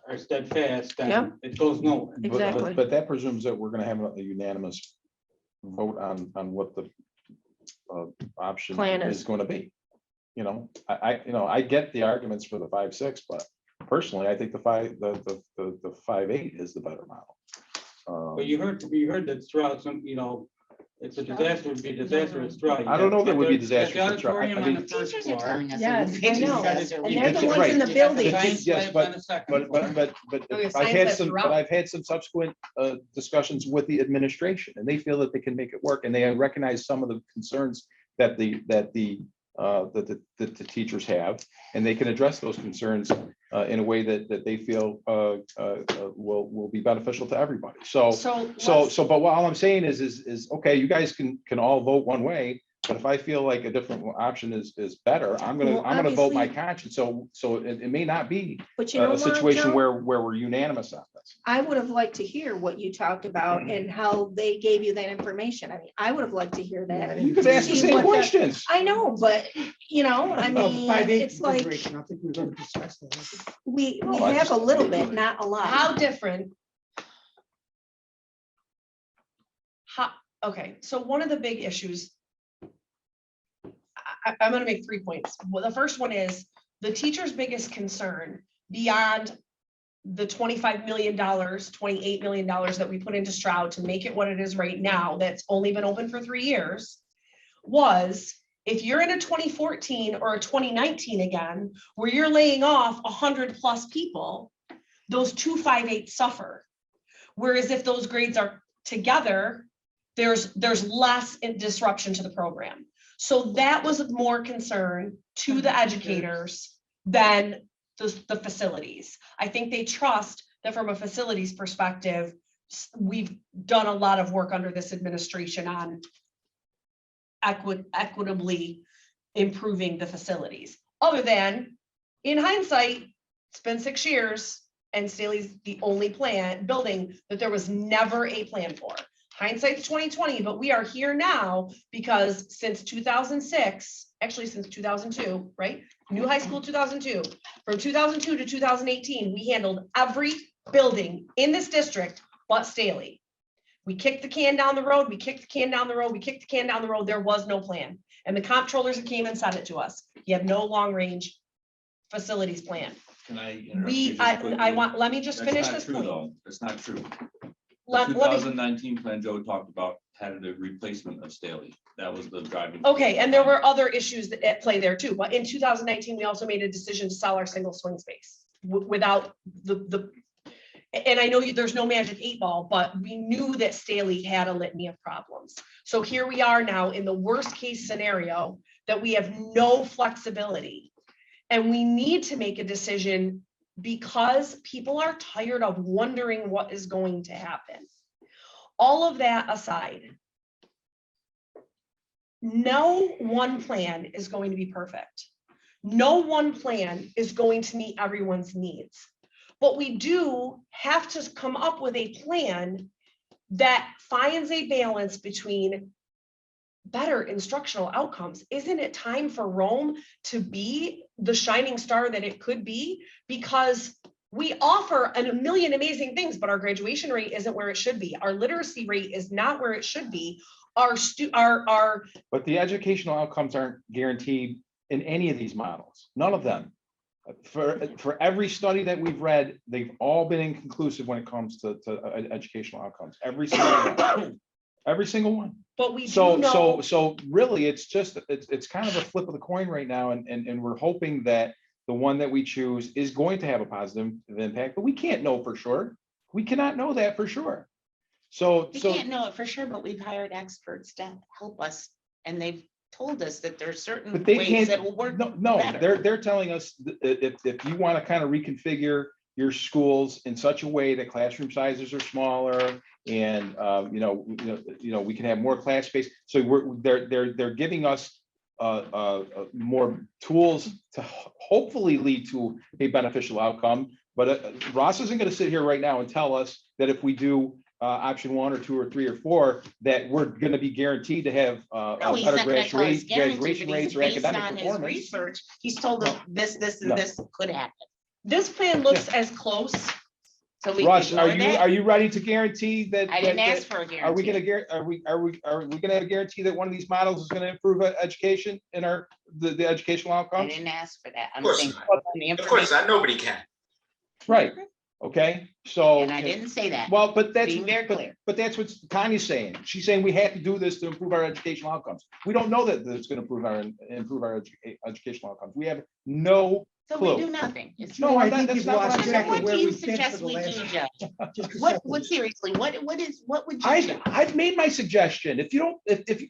are steadfast, Yep. then it goes nowhere. Exactly. But that presumes that we're gonna have a unanimous vote on what the option Plan is is. going to be. I get the arguments for the 5-6, but personally, I think the 5-8 is the better model. But you heard that throughout some, it's a disaster, it'd be a disastrous throughout. I don't know if it would be You got the disastrous throughout. I auditorium on mean, the The first teachers are floor. telling us. Yes, it would be I know. disaster. And they're the Right. ones in the You got the building. science Yes, lab on the second floor. but Okay, I've science had labs some, throughout. but I've had some subsequent discussions with the administration, and they feel that they can make it work, and they recognize some of the concerns that the teachers have, and they can address those concerns in a way that they feel will be beneficial to everybody. So, but what all I'm saying is okay, you guys can all vote one way, but if I feel like a different option is better, I'm gonna vote my obviously- conscience. So it may not be But you know a what, situation Joe? where we're unanimous on this. I would have liked to hear what you talked about and how they gave you that information. I mean, I would have liked to hear that. You could ask the See same what the- questions. I know, but I mean, 5-8 it's like configuration, I think we've already discussed that. we No, I have a just- little bit, not a lot. How different? Okay, so one of the big issues. I'm gonna make 3 points. Well, the first one is the teacher's biggest concern beyond the $25 million, $28 million that we put into Stroud to make it what it is right now, that's only been open for 3 years, was if you're in a 2014 or a 2019 again, where you're laying off 100+ people, those 2 5-8 suffer. Whereas if those grades are together, there's less disruption to the program. So that was more concern to the educators than the facilities. I think they trust that from a facilities perspective, we've done a lot of work under this administration on equitably improving the facilities. Other than, in hindsight, it's been 6 years and Staley's the only building that there was never a plan for. Hindsight's 2020, but we are here now because since 2006, actually since 2002, right? New high school 2002, from 2002 to 2018, we handled every building in this district but Staley. We kicked the can down the road, we kicked the can down the road, we kicked the can down the road. There was no plan. And the comptrollers that came and said it to us. You have no long range facilities plan. Can I interrupt you We, just I quickly? want, let me just That's finish not this true, point. though. That's not true. The Let me, 2019 plan Joe talked about had a replacement of Staley. That was the driving. okay, and there were other issues that at play there too, but in 2019, we also made a decision to sell our single swing space without and I know there's no magic 8 ball, but we knew that Staley had a litany of problems. So here we are now in the worst case scenario that we have no flexibility. And we need to make a decision because people are tired of wondering what is going to happen. All of that aside, no one plan is going to be perfect. No one plan is going to meet everyone's needs. But we do have to come up with a plan that finds a balance between better instructional outcomes. Isn't it time for Rome to be the shining star that it could be? Because we offer a million amazing things, but our graduation rate isn't where it should be. Our literacy rate is not where it should be. But the educational outcomes aren't guaranteed in any of these models, none of them. For every study that we've read, they've all been inconclusive when it comes to educational outcomes, every single one. Every single one. But we do So know. really, it's just, it's kind of a flip of the coin right now, and we're hoping that the one that we choose is going to have a positive impact, but we can't know for sure. We cannot know that for sure. We can't know it for sure, but we've hired experts to help us, and they've told us that there's certain But they ways can't, that will work. no, better. they're telling us that if you want to kind of reconfigure your schools in such a way that classroom sizes are smaller and we can have more class space. So they're giving us more tools to hopefully lead to a beneficial outcome. But Ross isn't going to sit here right now and tell us that if we do option 1 or 2 or 3 or 4, that we're going to be guaranteed to have No, he's better not gonna tell us guaranteed, graduation but he's rates or based academic on his performance. research. He's told us this, and No. this could happen. This plan looks as close. So we Russ, ignore are that? you ready to guarantee that? I didn't that- ask for a guarantee. Are we gonna guarantee that one of these models is gonna improve education in the educational I outcomes? didn't ask for that. I'm course saying. not. put on the Of course, information, nobody can. Right, okay, so. And I didn't say that. Well, but that's. Being very clear. But that's what Tanya's saying. She's saying we have to do this to improve our educational outcomes. We don't know that it's gonna improve our educational outcomes. We have no So we clue. do nothing. It's- No, I I'm not- think that's you've not what lost I'm So track saying. of what where do you we've been for suggest the we do, last. Joe? Just a What second. seriously, what would you do? I've made my suggestion. If you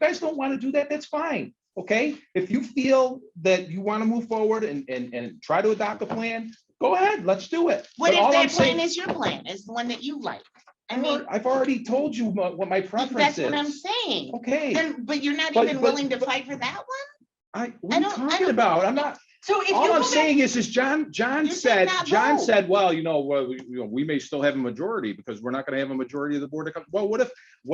guys don't want to do that, that's fine. Okay, if you feel that you want to move forward and try to adopt a plan, go ahead, let's do it. What But if all I'm that plan saying, is your plan? Is the one that you like? I mean, I've already told you what my preference that's what I'm is. saying. Okay, Then, but you're not But- even but- willing to fight for that one? what are you I talking don't- about? I'm not, So if you all go I'm back, saying is John You're saying not vote. said, well, we may still have a majority because we're not gonna have a majority of the board to come. Well, what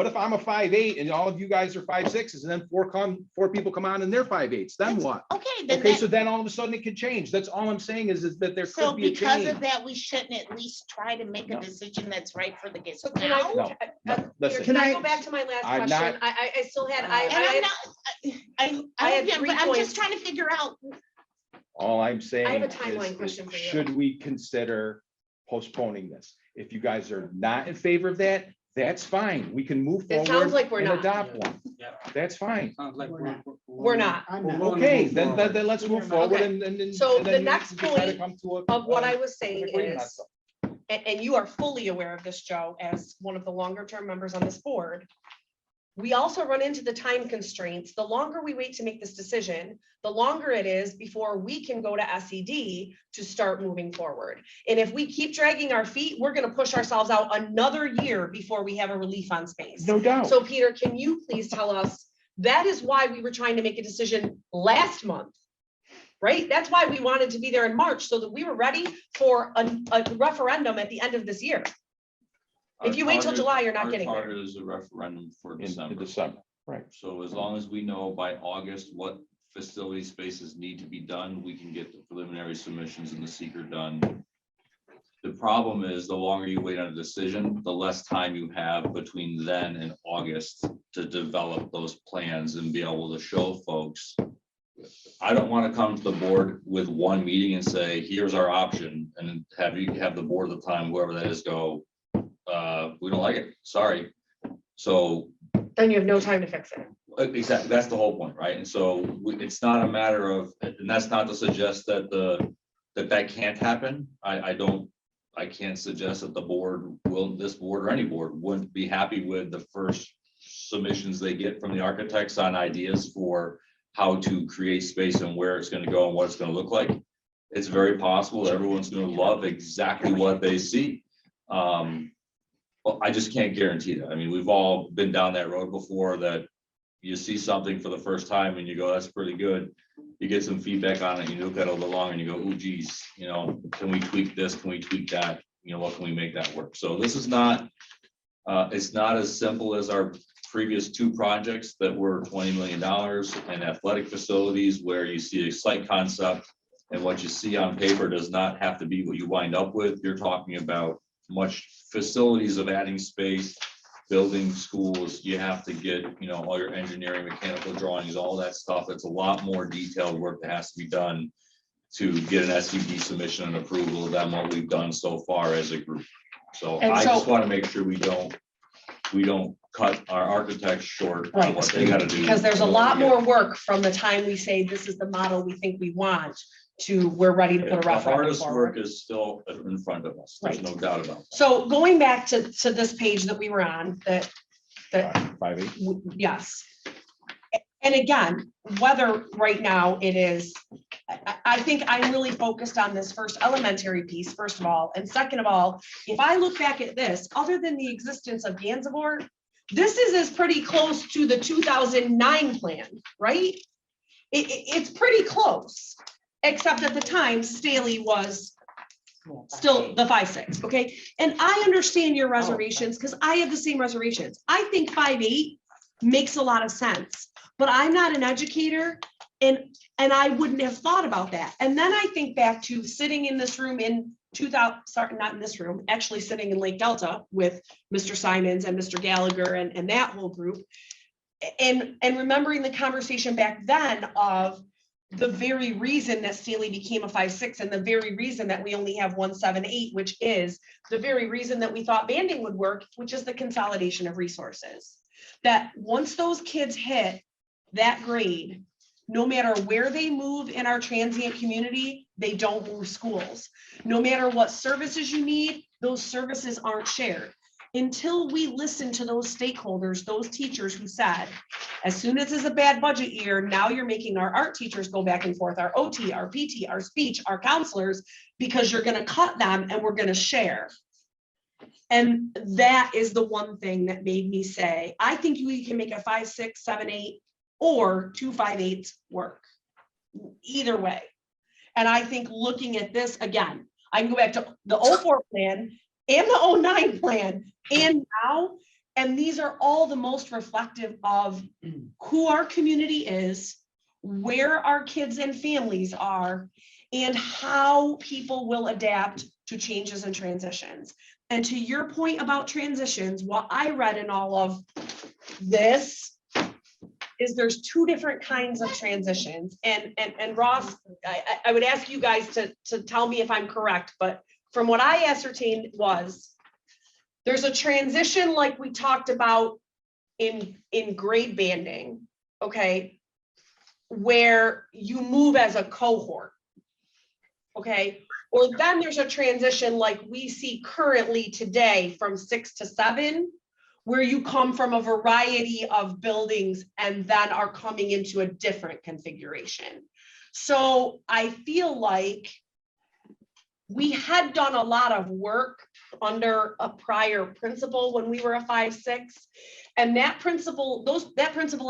if I'm a 5'8" and all of you guys are 5'6" and then four people come on and they're 5'8"? Then That's- what? Okay, then Okay, that, so then all of a sudden it could change. That's all I'm saying is that there so could be a because change. of that, we shouldn't at least try to make a No. decision that's right for the kids. so can now? I, No, no, listen. can I Can go I- back to my last I'm question? not- I still had, And I'm not, I had yeah, 3 but I'm points. just trying to figure out, All I'm saying I have a is, timeline question for you. should we consider postponing this? If you guys are not in favor of that, that's fine. We can move It sounds forward like we're and not. adopt one. Yeah. That's fine. Sounds like We're not. I'm not. Okay, then let's move forward Okay. and. So and the then next we can try to point come to of what I was saying agreement on is, something. and you are fully aware of this, Joe, as one of the longer term members on this board. We also run into the time constraints. The longer we wait to make this decision, the longer it is before we can go to SED to start moving forward. And if we keep dragging our feet, we're going to push ourselves out another year before we have a relief on space. No doubt. So Peter, can you please tell us, that is why we were trying to make a decision last month, right? That's why we wanted to be there in March, so that we were ready for a referendum at the end of this year. If you wait till July, you're not Our getting there. target is a referendum for In December. December, right. So as long as we know by August what facility spaces need to be done, we can get the preliminary submissions and the seeker done. The problem is the longer you wait on a decision, the less time you have between then and August to develop those plans and be able to show folks. I don't want to come to the board with one meeting and say, here's our option, and have the board at the time, whoever that is, go, we don't like it, sorry. So Then you have no time to fix it. exactly, that's the whole point, right? And so it's not a matter of, and that's not to suggest that that can't happen. I can't suggest that the board this board or any board wouldn't be happy with the first submissions they get from the architects on ideas for how to create space and where it's going to go and what it's going to look like. It's very possible that everyone's going to love exactly what they see. Well, I just can't guarantee that. I mean, we've all been down that road before, that you see something for the first time and you go, that's pretty good. You get some feedback on it, you look at it a little longer and you go, oh geez, you know, can we tweak this? Can we tweak that? You know, what can we make that work? So this is not, it's not as simple as our previous two projects that were $20 million and athletic facilities, where you see a site concept and what you see on paper does not have to be what you wind up with. You're talking about much facilities of adding space, building schools. You have to get, you know, all your engineering, mechanical drawings, all that stuff. It's a lot more detailed work that has to be done to get an SUD submission and approval than what we've done so far as a group. So And I just so- want to make sure we don't cut our architects short on Right. what they got to do. Because there's a lot more work from the time we say this is the model we think we want to we're ready to put a The referendum hardest forward. work is still in front of us. There's Right. no doubt about that. So going back to this page that we were on, that 5.8. yes. And again, whether right now it is, I think I'm really focused on this first elementary piece, first of all. And second of all, if I look back at this, other than the existence of Gansevoort, this is pretty close to the 2009 plan, right? It's pretty close, except at the time Staley was still the 5.6, okay? And I understand your reservations because I have the same reservations. I think 5.8 makes a lot of sense, but I'm not an educator and I wouldn't have thought about that. And then I think back to sitting in this room in 2000, sorry, not in this room, actually sitting in Lake Delta with Mr. Simons and Mr. Gallagher and that whole group. And remembering the conversation back then of the very reason that Staley became a 5.6 and the very reason that we only have 1.78, which is the very reason that we thought banding would work, which is the consolidation of resources. That once those kids hit that grade, no matter where they move in our transient community, they don't move schools. No matter what services you need, those services aren't shared. Until we listen to those stakeholders, those teachers who said, as soon as it's a bad budget year, now you're making our art teachers go back and forth, our OT, our PT, our speech, our counselors, because you're gonna cut them and we're gonna share. And that is the one thing that made me say, I think we can make a 5.6, 7.8, or 2 5.8s work. Either way. And I think looking at this again, I can go back to the 04 plan and the 09 plan and now, and these are all the most reflective of who our community is, where our kids and families are, and how people will adapt to changes and transitions. And to your point about transitions, what I read in all of this is there's two different kinds of transitions. And Ross, I would ask you guys to tell me if I'm correct, but from what I ascertained was there's a transition like we talked about in grade banding, okay, where you move as a cohort, okay? Or then there's a transition like we see currently today from 6 to 7, where you come from a variety of buildings and then are coming into a different configuration. So I feel like we had done a lot of work under a prior principal when we were a 5.6. And that principal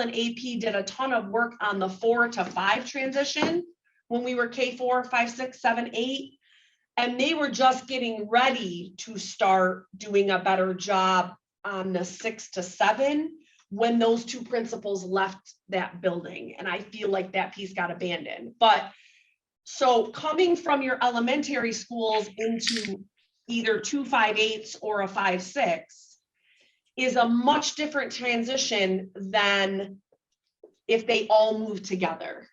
in AP did a ton of work on the 4 to 5 transition when we were K4, 5, 6, 7, 8. And they were just getting ready to start doing a better job on the 6 to 7 when those two principals left that building. And I feel like that piece got abandoned. But so coming from your elementary schools into either 2 5/8 or a 5/6 is a much different transition than if they all move together.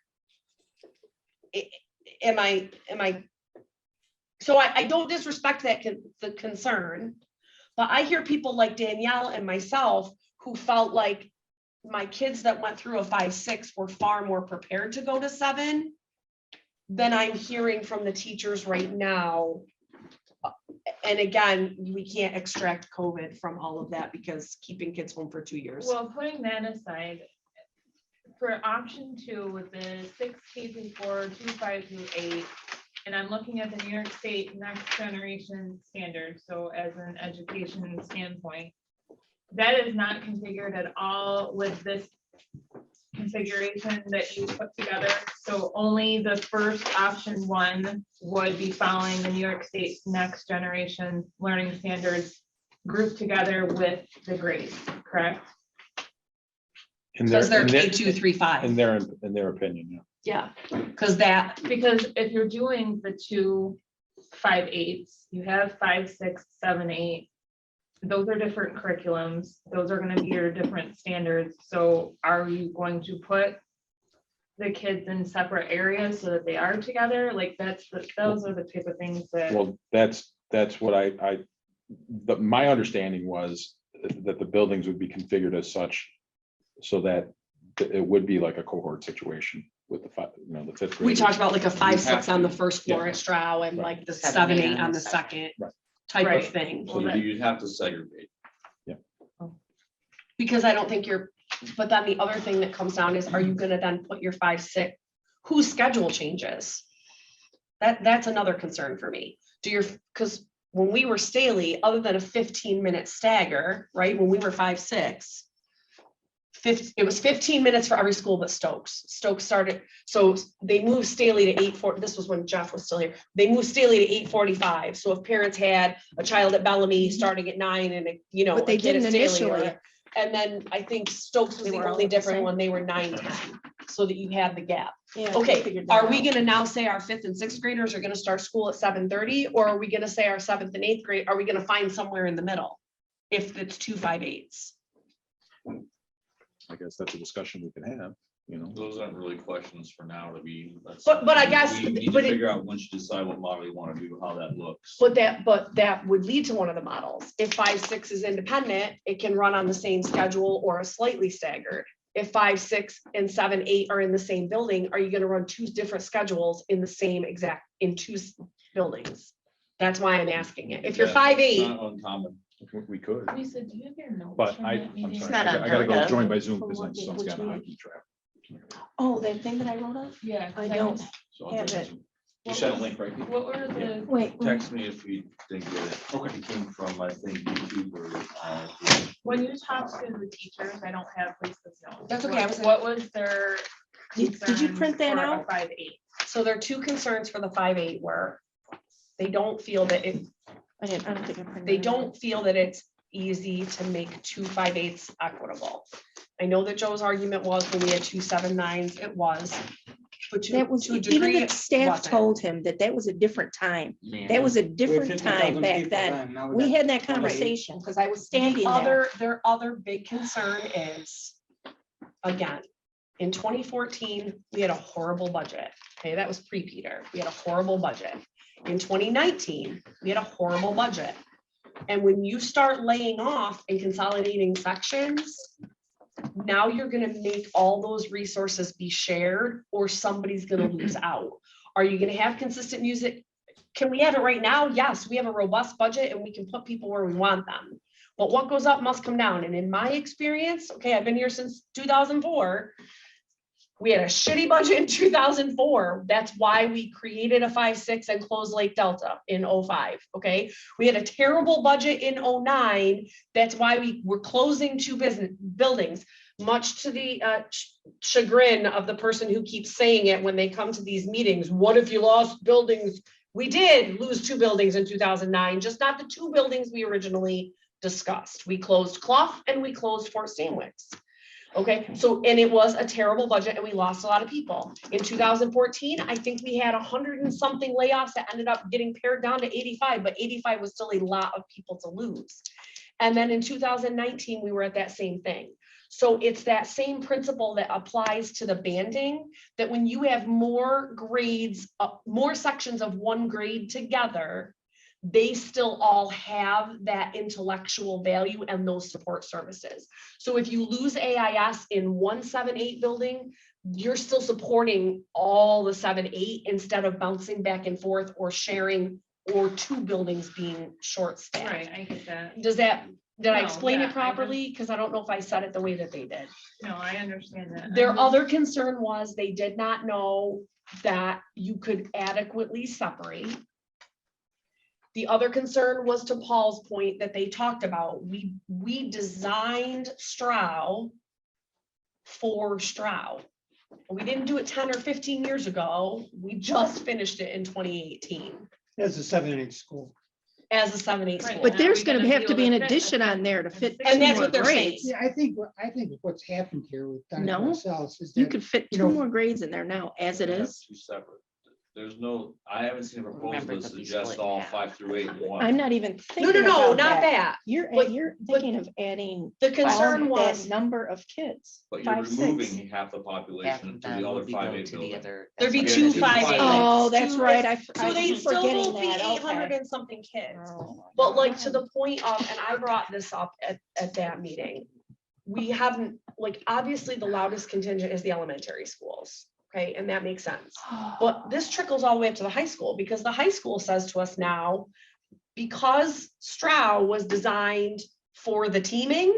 Am I? So I don't disrespect the concern, but I hear people like Danielle and myself who felt like my kids that went through a 5/6 were far more prepared to go to 7 than I'm hearing from the teachers right now. And again, we can't extract COVID from all of that because keeping kids home for 2 years. Well, putting that aside, for option 2 with the 6 K through 4, 2 5 through 8, and I'm looking at the New York State Next Generation Standards, so as an education standpoint, that is not configured at all with this configuration that you put together. So only the first option 1 would be following the New York State Next Generation Learning Standards grouped together with the grades, correct? Because they're K 2, 3, 5. In their opinion, yeah. Yeah, because If you're doing the 2 5/8, you have 5, 6, 7, 8. Those are different curriculums. Those are going to be your different standards. So are you going to put the kids in separate areas so that they are together? Like those are the type of things that. Well, that's what my understanding was that the buildings would be configured as such so that it would be like a cohort situation with the the 5th grade. we talked about like a 5, You 6 have on to. the first floor Yeah. at Stroud and Right. like the 7, 7, 8 8 on the second Right. type Right. of thing. So you'd have to segregate. Because I don't think but then the other thing that comes down is, are you gonna then put your 5, 6, whose schedule changes? That's another concern for me. Because when we were Staley, other than a 15-minute stagger, right, when we were 5, 6, it was 15 minutes for every school but Stokes. Stokes started, so they moved Staley to 8:40. This was when Jeff was still here. They moved Staley to 8:45. So if parents had a child at Bellamy starting at 9 and But they a kid at didn't Staley, initially. and then I think Stokes was They the were all only at the different same- one. They were 9, 10, so that you had the gap. Yeah, Okay, they figured that are we out. gonna now say our 5th and 6th graders are gonna start school at 7:30, or are we gonna say our 7th and 8th grade, are we gonna find somewhere in the middle? If it's 2 5/8s. I guess that's a discussion we can have, Those aren't really questions for now to be. But I guess- We need to but it- figure out once you decide what model you want to do, how that looks. But that would lead to one of the models. If 5, 6 is independent, it can run on the same schedule or a slightly staggered. If 5, 6 and 7, 8 are in the same building, are you gonna run 2 different schedules in the same in 2 buildings? That's why I'm asking it. If you're Yeah, 5, it's 8, not uncommon. we could. Lisa, do you have your notes? But from I'm that meeting? sorry, not I gotta unheard go of. join by Zoom For because my what- son's which got a one? hockey trap. Oh, that thing that I wrote up? Yeah. I don't. So I'll Have join by it. Zoom. You sent a link, right? What were the, Wait, Text me if you didn't get it. Okay. It came from, I think, YouTube or. when you talked to the teachers, I don't have Lisa's notes. That's okay, I was- What was their? Did you print that concern for a out? 5/8? so there are 2 concerns for the 5, 8 were they don't feel that I don't think I printed. they it out. don't feel that it's easy to make 2 5/8s equitable. I know that Joe's argument was when we had 2 7/9s, it was. But That was, to a even degree, the it staff wasn't. told him that was a different time. That was a different time back then. We had that conversation because I was standing there. Their other big concern is, again, in 2014, we had a horrible budget. Okay, that was pre-Peter. We had a horrible budget. In 2019, we had a horrible budget. And when you start laying off and consolidating sections, now you're gonna make all those resources be shared or somebody's gonna lose out. Are you gonna have consistent music? Can we have it right now? Yes, we have a robust budget and we can put people where we want them. But what goes up must come down. And in my experience, okay, I've been here since 2004. We had a shitty budget in 2004. That's why we created a 5/6 and closed Lake Delta in 05, okay? We had a terrible budget in 09. That's why we were closing 2 buildings, much to the chagrin of the person who keeps saying it when they come to these meetings. What if you lost buildings? We did lose 2 buildings in 2009, just not the 2 buildings we originally discussed. We closed Clough and we closed Fort Stanwix. Okay, so, and it was a terrible budget and we lost a lot of people. In 2014, I think we had 100 and something layoffs that ended up getting pared down to 85, but 85 was still a lot of people to lose. And then in 2019, we were at that same thing. So it's that same principle that applies to the banding, that when you have more grades, more sections of one grade together, they still all have that intellectual value and those support services. So if you lose AIS in one 7-8 building, you're still supporting all the 7-8 instead of bouncing back and forth or sharing, or 2 buildings being short staffed. Right, I get that. Did I No, explain yeah, it properly? Because I don't know if I said it the way that they did. No, I understand that. Their other concern was they did not know that you could adequately separate. The other concern was, to Paul's point that they talked about, we designed Stroud for Stroud. We didn't do it 10 or 15 years ago. We just finished it in 2018 As a 7-8 school. as a 7-8 Right, school. But now there's we gonna gotta have be to able be an to fit addition the- on there to fit. And that's 2 what they're more saying. grades. Yeah, I think what's happened here, we've done it No, ourselves, is You that could fit you 2 know- more grades in there now, as it Have is. 2 separate. There's no, I haven't seen a proposal Remember that that we suggests split in all half. 5 through 8 in one. I'm not even No, thinking no, about not that. that. You're, But- you're but thinking of adding The concern all was, that number of kids. But you're 5, 6. removing half the Half population of to them the other would be 5, going 8 to the building. other. There'd be that's 2 where 5-8. Oh, that's right. So they I'm still forgetting won't be that. 800 Okay. and something kids. Oh, But like, to the point of, and I brought this up at that meeting, we haven't, like, obviously the loudest contingent is the elementary schools. Okay, and that makes sense. But this trickles all the way up to the high school, because the high school says to us now, because Stroud was designed for the teaming,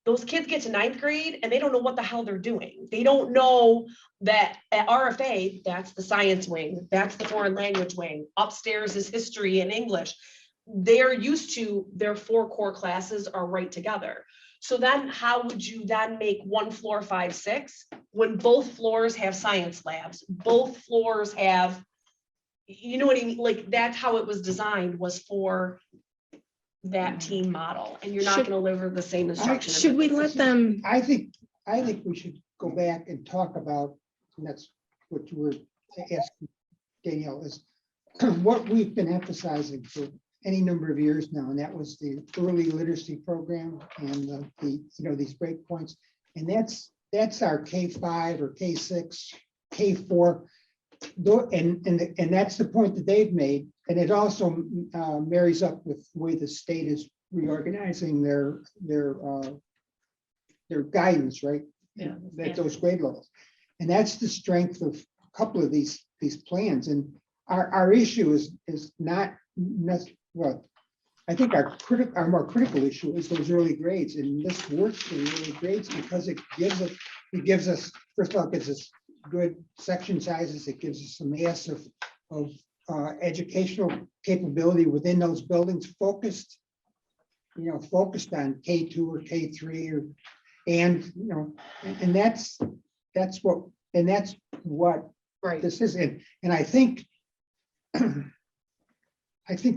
those kids get to 9th grade and they don't know what the hell they're doing. They don't know that at RFA, that's the science wing, that's the foreign language wing, upstairs is history and English. They're used to their 4 core classes are right together. So then how would you then make one floor 5, 6 when both floors have science labs, both floors have, you know what I mean? Like, that's how it was designed, was for that team model, and you're not Should- gonna deliver the same instruction. in Should we different let them, I think we should go back and talk about, and that's what you were asking, Danielle, is what we've been emphasizing for any number of years now, and that was the early literacy program and these breakpoints. And that's our K-5 or K-6, K-4. And that's the point that they've made. And it also marries up with the way the state is reorganizing their guidance, right? Yeah. At those grade levels. And that's the strength of a couple of these plans. And our issue is not, well, I think our more critical issue is those early grades, and this works for the early grades because it gives us, first of all, it gives us good section sizes. It gives us a mass of educational capability within those buildings, focused on K2 or K3 and that's what Right. this is. And I think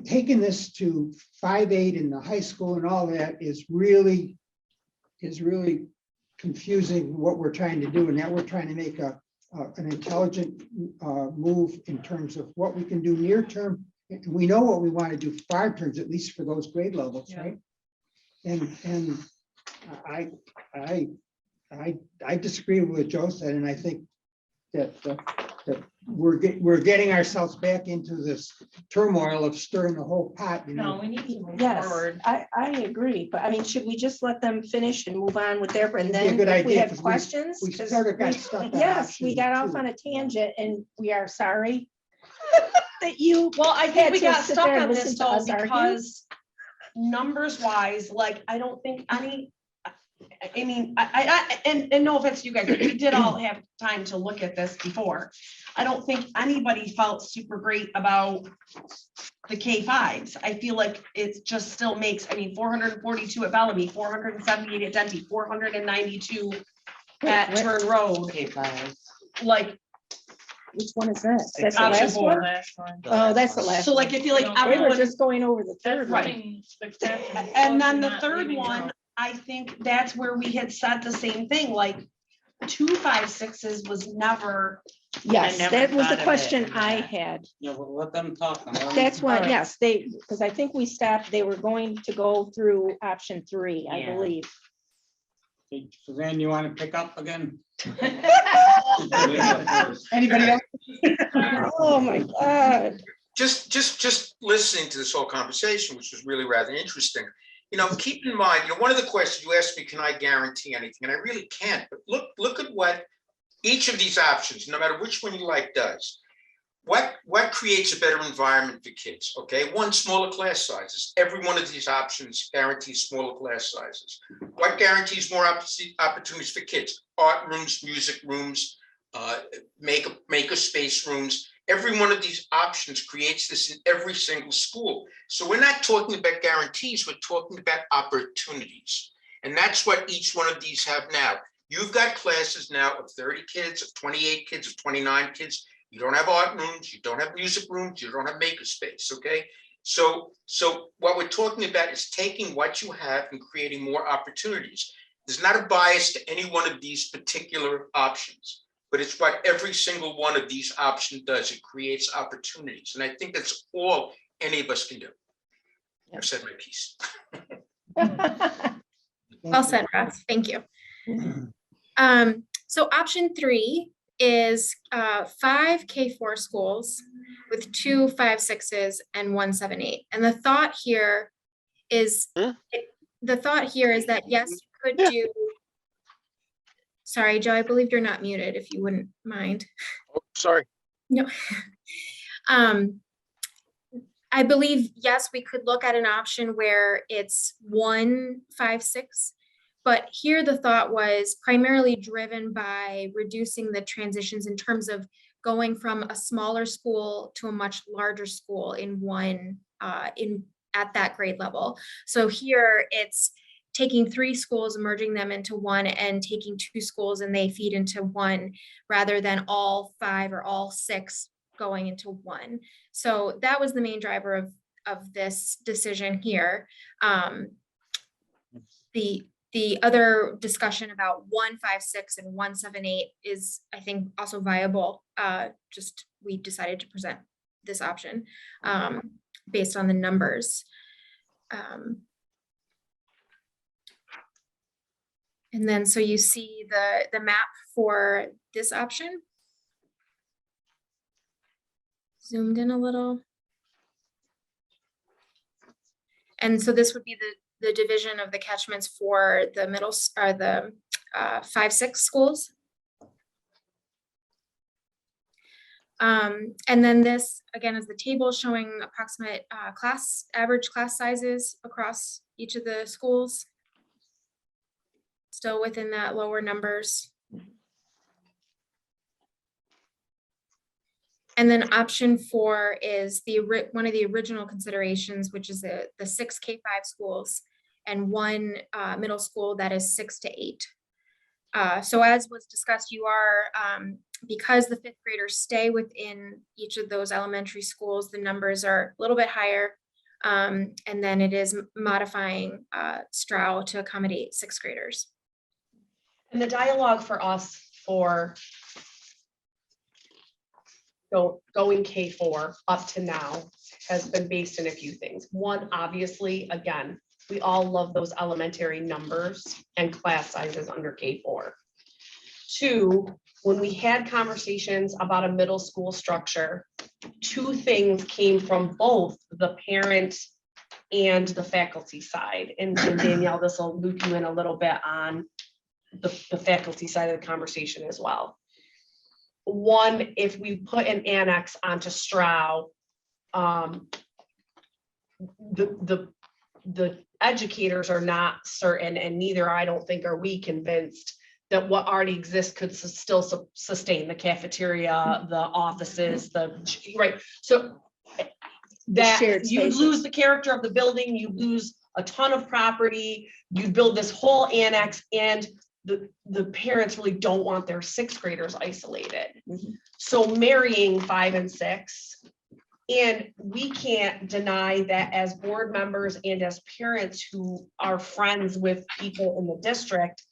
taking this to 5-8 in the high school and all that is really confusing what we're trying to do. And now we're trying to make an intelligent move in terms of what we can do near term. And we know what we want to do far terms, at least for those grade levels, Yeah. right? And I disagree with what Joe said, and I think that we're getting ourselves back into this turmoil of stirring the whole pot, No, we need to move yes, forward. I agree, but I mean, should we just let them finish and move on with their, and It'd be a then good if we idea, have 'cause questions? We 'cause sort of got we- stuck on Yes, we option got off 2. on a tangent and we are sorry that you, Well, I had think we to got sit stuck there and on this listen to though, us argue. because numbers wise, like, I don't think any, I mean, and no offense to you guys, but we did all have time to look at this before. I don't think anybody felt super great about the K-5s. I feel like it just still makes, 442 at Bellamy, 478 at Denby, 492 at Wait, Turn Road. K-5. Like, Which one is that? That's the Option last four. one? Last one. Oh, that's the last. So like, one. I feel like No, They were everyone, just going over the That's third one. running the caption, and so then you're the not third leaving one, out. I think that's where we had said the same thing, like 2 5-6s was never, Yes, never that was thought the of it question in I that. had. Yeah, but let them talk. now. Let them- That's why, Alright. yes, because I think we stopped, they were going to go through option 3, I Yeah. believe. Okay, Suzanne, you want to pick up again? anybody else? Oh, my God. Just listening to this whole conversation, which was really rather interesting. Keep in mind, one of the questions you asked me, can I guarantee anything? And I really can't, but look at what each of these options, no matter which one you like, does. What creates a better environment for kids? Okay, one, smaller class sizes. Every one of these options guarantees smaller class sizes. What guarantees more opportunities for kids? Art rooms, music rooms, maker space rooms. Every one of these options creates this in every single school. So we're not talking about guarantees, we're talking about opportunities. And that's what each one of these have now. You've got classes now of 30 kids, of 28 kids, of 29 kids. You don't have art rooms, you don't have music rooms, you don't have maker space, okay? So what we're talking about is taking what you have and creating more opportunities. There's not a bias to any one of these particular options, but it's what every single one of these options does. It creates opportunities. And I think that's all any of us can do. I've said my piece. Well said, Ross. Thank you. So option 3 is 5 K4 schools with 2 5-6s and 1 7-8. And the thought here is that yes, you could do. Sorry, Joe, I believe you're not muted, if you wouldn't mind. Oh, sorry. No. I believe, yes, we could look at an option where it's 1 5-6, but here the thought was primarily driven by reducing the transitions in terms of going from a smaller school to a much larger school at that grade level. So here it's taking 3 schools, merging them into one, and taking 2 schools and they feed into one, rather than all 5 or all 6 going into one. So that was the main driver of this decision here. The other discussion about 1 5-6 and 1 7-8 is, I think, also viable. Just we decided to present this option based on the numbers. And then so you see the map for this option. Zoomed in a little. And so this would be the division of the catchments for the middle or the 5-6 schools. And then this again is the table showing approximate average class sizes across each of the schools. Still within that lower numbers. And then option 4 is one of the original considerations, which is the 6 K5 schools and 1 middle school that is 6 to 8. So as was discussed, you are, because the 5th graders stay within each of those elementary schools, the numbers are a little bit higher. And then it is modifying Stroud to accommodate 6th graders. And the dialogue for us for going K4 up to now has been based in a few things. One, obviously, again, we all love those elementary numbers and class sizes under K4. 2, when we had conversations about a middle school structure, 2 things came from both the parent and the faculty side. And Danielle, this will loop you in a little bit on the faculty side of the conversation as well. One, if we put an annex onto Stroud, the educators are not certain, and neither, I don't think, are we convinced that what already exists could still sustain the cafeteria, the offices, right. So that you lose the character of the building, you lose a ton of property, you build this whole annex, and the parents really don't want their sixth graders isolated. Mhm. So marrying 5 and 6, and we can't deny that as board members and as parents who are friends with people in the district,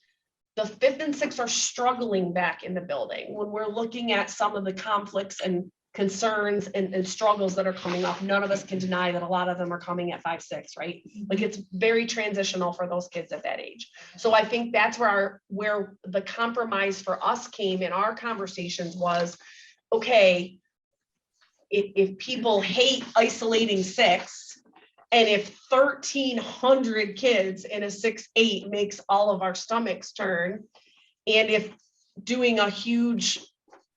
the 5th and 6th are struggling back in the building. When we're looking at some of the conflicts and concerns and struggles that are coming up, none of us can deny that a lot of them are coming at 5, 6, right? Like it's very transitional for those kids at that age. So I think that's where the compromise for us came in our conversations was, okay, if people hate isolating 6, and if 1,300 kids in a 6-8 makes all of our stomachs turn, and if doing a huge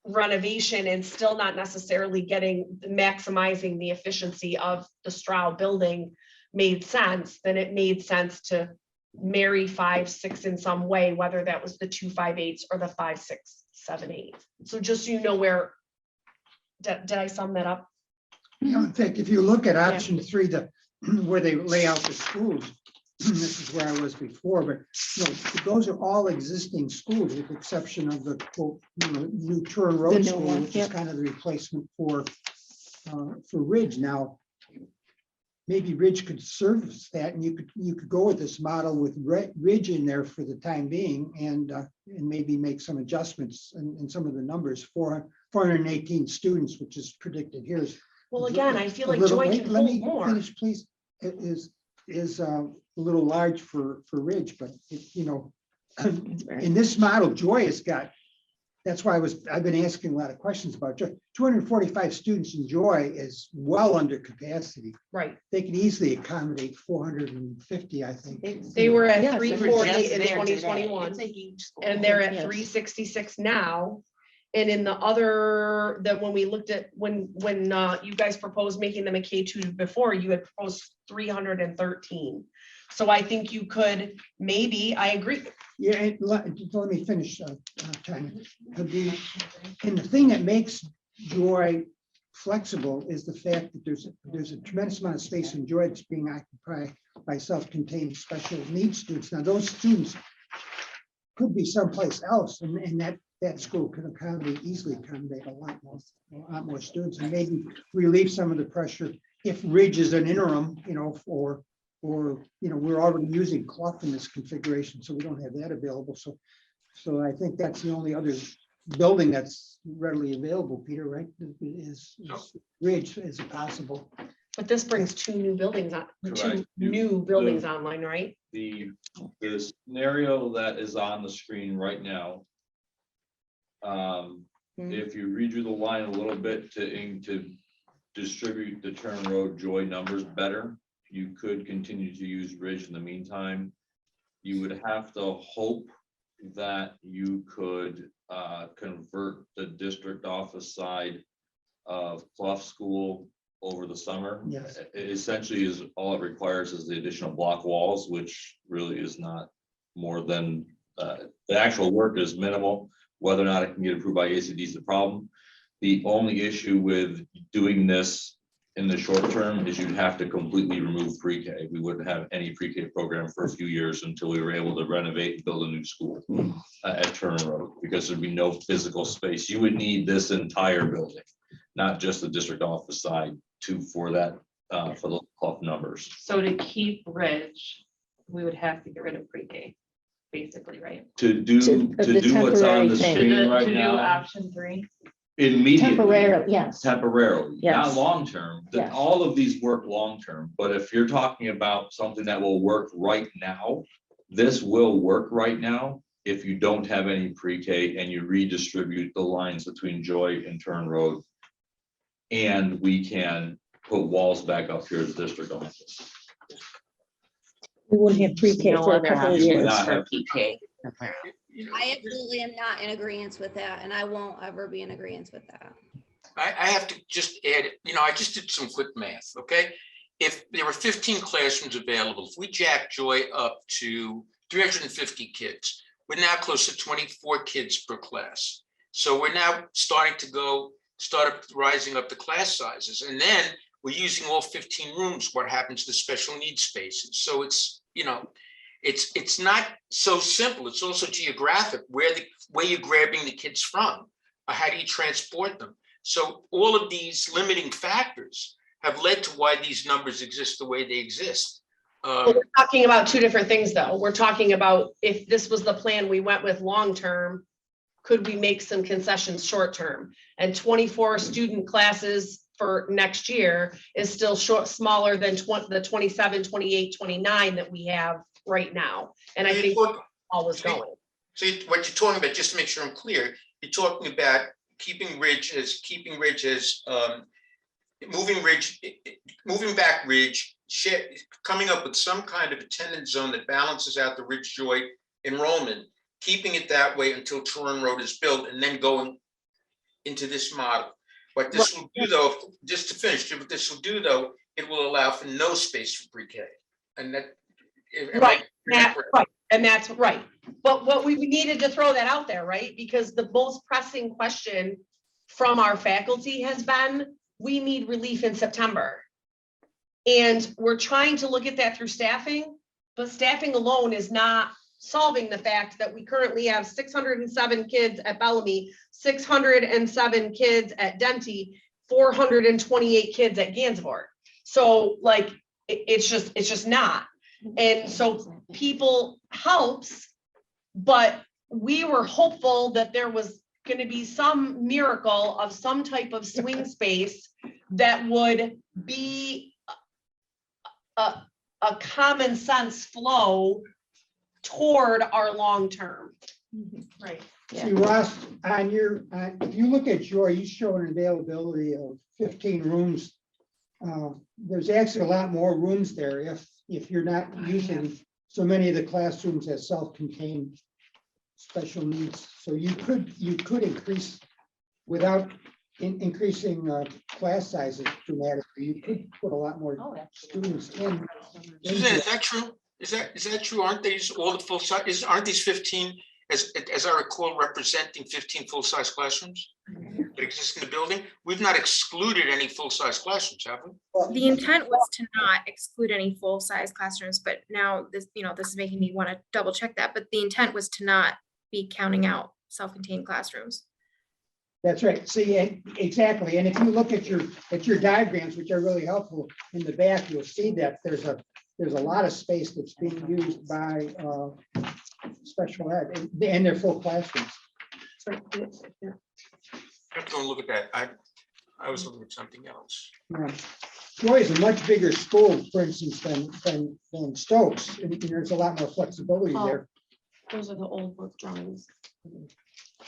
renovation and still not necessarily maximizing the efficiency of the Stroud building made sense, then it made sense to marry 5, 6 in some way, whether that was the 2 5/8s or the 5, 6, 7, 8. So just so you know where, did I sum that up? You know, in fact, if you look at option 3, where they lay out the schools, this is where I was before, but you know, those are all existing schools with the exception of the quote, new Turin The Road new School, one, which is yep. kind of the replacement for Ridge. Now, maybe Ridge could service that, and you could go with this model with Ridge in there for the time being, and maybe make some adjustments in some of the numbers. 418 students, which is predicted here. Well, again, I feel like little- Joy wait, can let hold me more. finish, please. It is a little large for Ridge, but you know, in this model, Joy has got. That's why I've been asking a lot of questions about Joy. 245 students in Joy is well under capacity. Right. They can easily accommodate 450, I think. They were at Yes, 340 Just in there today. 2021. It's a huge school. And they're at Yes. 366 now. And in the other, that when we looked at, when you guys proposed making them a K2 before, you had proposed 313. So I think you could, maybe, I agree. Yeah, and let me finish, Tanya. And the thing that makes Joy flexible is the fact that there's a tremendous amount of space in Joy that's being occupied by self-contained special needs students. Now, those students could be someplace else, and that school can easily accommodate a lot more students, and maybe relieve some of the pressure if Ridge is an interim, you know, or you know, we're already using Clough in this configuration, so we don't have that available. So I think that's the only other building that's readily available, Peter, right? Is Ridge is possible. But this brings 2 new buildings on, 2 Correct. new buildings online, right? The scenario that is on the screen right now. If you redo the line a little bit to distribute the Turn Road Joy numbers better, you could continue to use Ridge in the meantime. You would have to hope that you could convert the district office side of Clough School over the summer. Yes. Essentially is all it requires is the additional block walls, which really is not more than the actual work is minimal. Whether or not it can get approved by ACD is the problem. The only issue with doing this in the short term is you'd have to completely remove pre-K. We wouldn't have any pre-K program for a few years until we were able to renovate and build a new school at Turner Road, because there'd be no physical space. You would need this entire building, not just the district office side for the Clough numbers. So to keep Ridge, we would have to get rid of pre-K, basically, right? To do the what's on the temporary thing. screen right To do now, option 3. immediately. Temporarily, yes. Temporarily, Yes. not long-term. Yes. All of these work long-term, but if you're talking about something that will work right now, this will work right now if you don't have any pre-K and you redistribute the lines between Joy and Turn Road. And we can put walls back up here at the district office. We wouldn't have pre-K No for a other couple of options years. Not for have- PK. I absolutely am not in agreement with that, and I won't ever be in agreement with that. I have to just add, you know, I just did some quick math, okay? If there were 15 classrooms available, if we jack Joy up to 350 kids, we're now close to 24 kids per class. So we're now starting to start rising up the class sizes. And then we're using all 15 rooms. What happens to special needs spaces? So it's, you know, It's not so simple. It's also geographic, where you're grabbing the kids from. How do you transport them? So all of these limiting factors have led to why these numbers exist the way they exist. We're talking about two different things, though. We're talking about if this was the plan we went with long-term, could we make some concessions short-term? And 24 student classes for next year is still smaller than the 27, 28, 29 that we have right now. And I think all was going. So what you're talking about, just to make sure I'm clear, you're talking about keeping Ridge as moving back Ridge, coming up with some kind of attendance zone that balances out the Ridge Joy enrollment, keeping it that way until Turin Road is built, and then going into this model. What this will do, though, just to finish, what this will do, though, it will allow for no space for pre-K. And that, right, and that's right. But what we needed to throw that out there, right? Because the most pressing question from our faculty has been, we need relief in September. And we're trying to look at that through staffing, but staffing alone is not solving the fact that we currently have 607 kids at Bellamy, 607 kids at Denty, 428 kids at Gansevoort. So like, it's just not. And so people helps, but we were hopeful that there was going to be some miracle of some type of swing space that would be a common sense flow toward our long term. Right. See, Ross, on your, if you look at Joy, you show an availability of 15 rooms. There's actually a lot more rooms there if you're not using so many of the classrooms as self-contained special needs. So you could increase without increasing class sizes dramatically. You could put a lot more students in. Suzanne, is that true? Is that true? Aren't these all the full size? Aren't these 15, as I recall, representing 15 full-size classrooms that exist in the building? We've not excluded any full-size classrooms, have we? The intent was to not exclude any full-size classrooms, but now this is making me want to double check that, but the intent was to not be counting out self-contained classrooms. That's right. See, exactly. And if you look at your diagrams, which are really helpful in the back, you'll see that there's a lot of space that's being used by special ed, and they're full classrooms. I have to go and look at that. I was looking at something else. Yeah. Joy is a much bigger school, for instance, than Stokes, and there's a lot more flexibility there. Those are the old book drawings.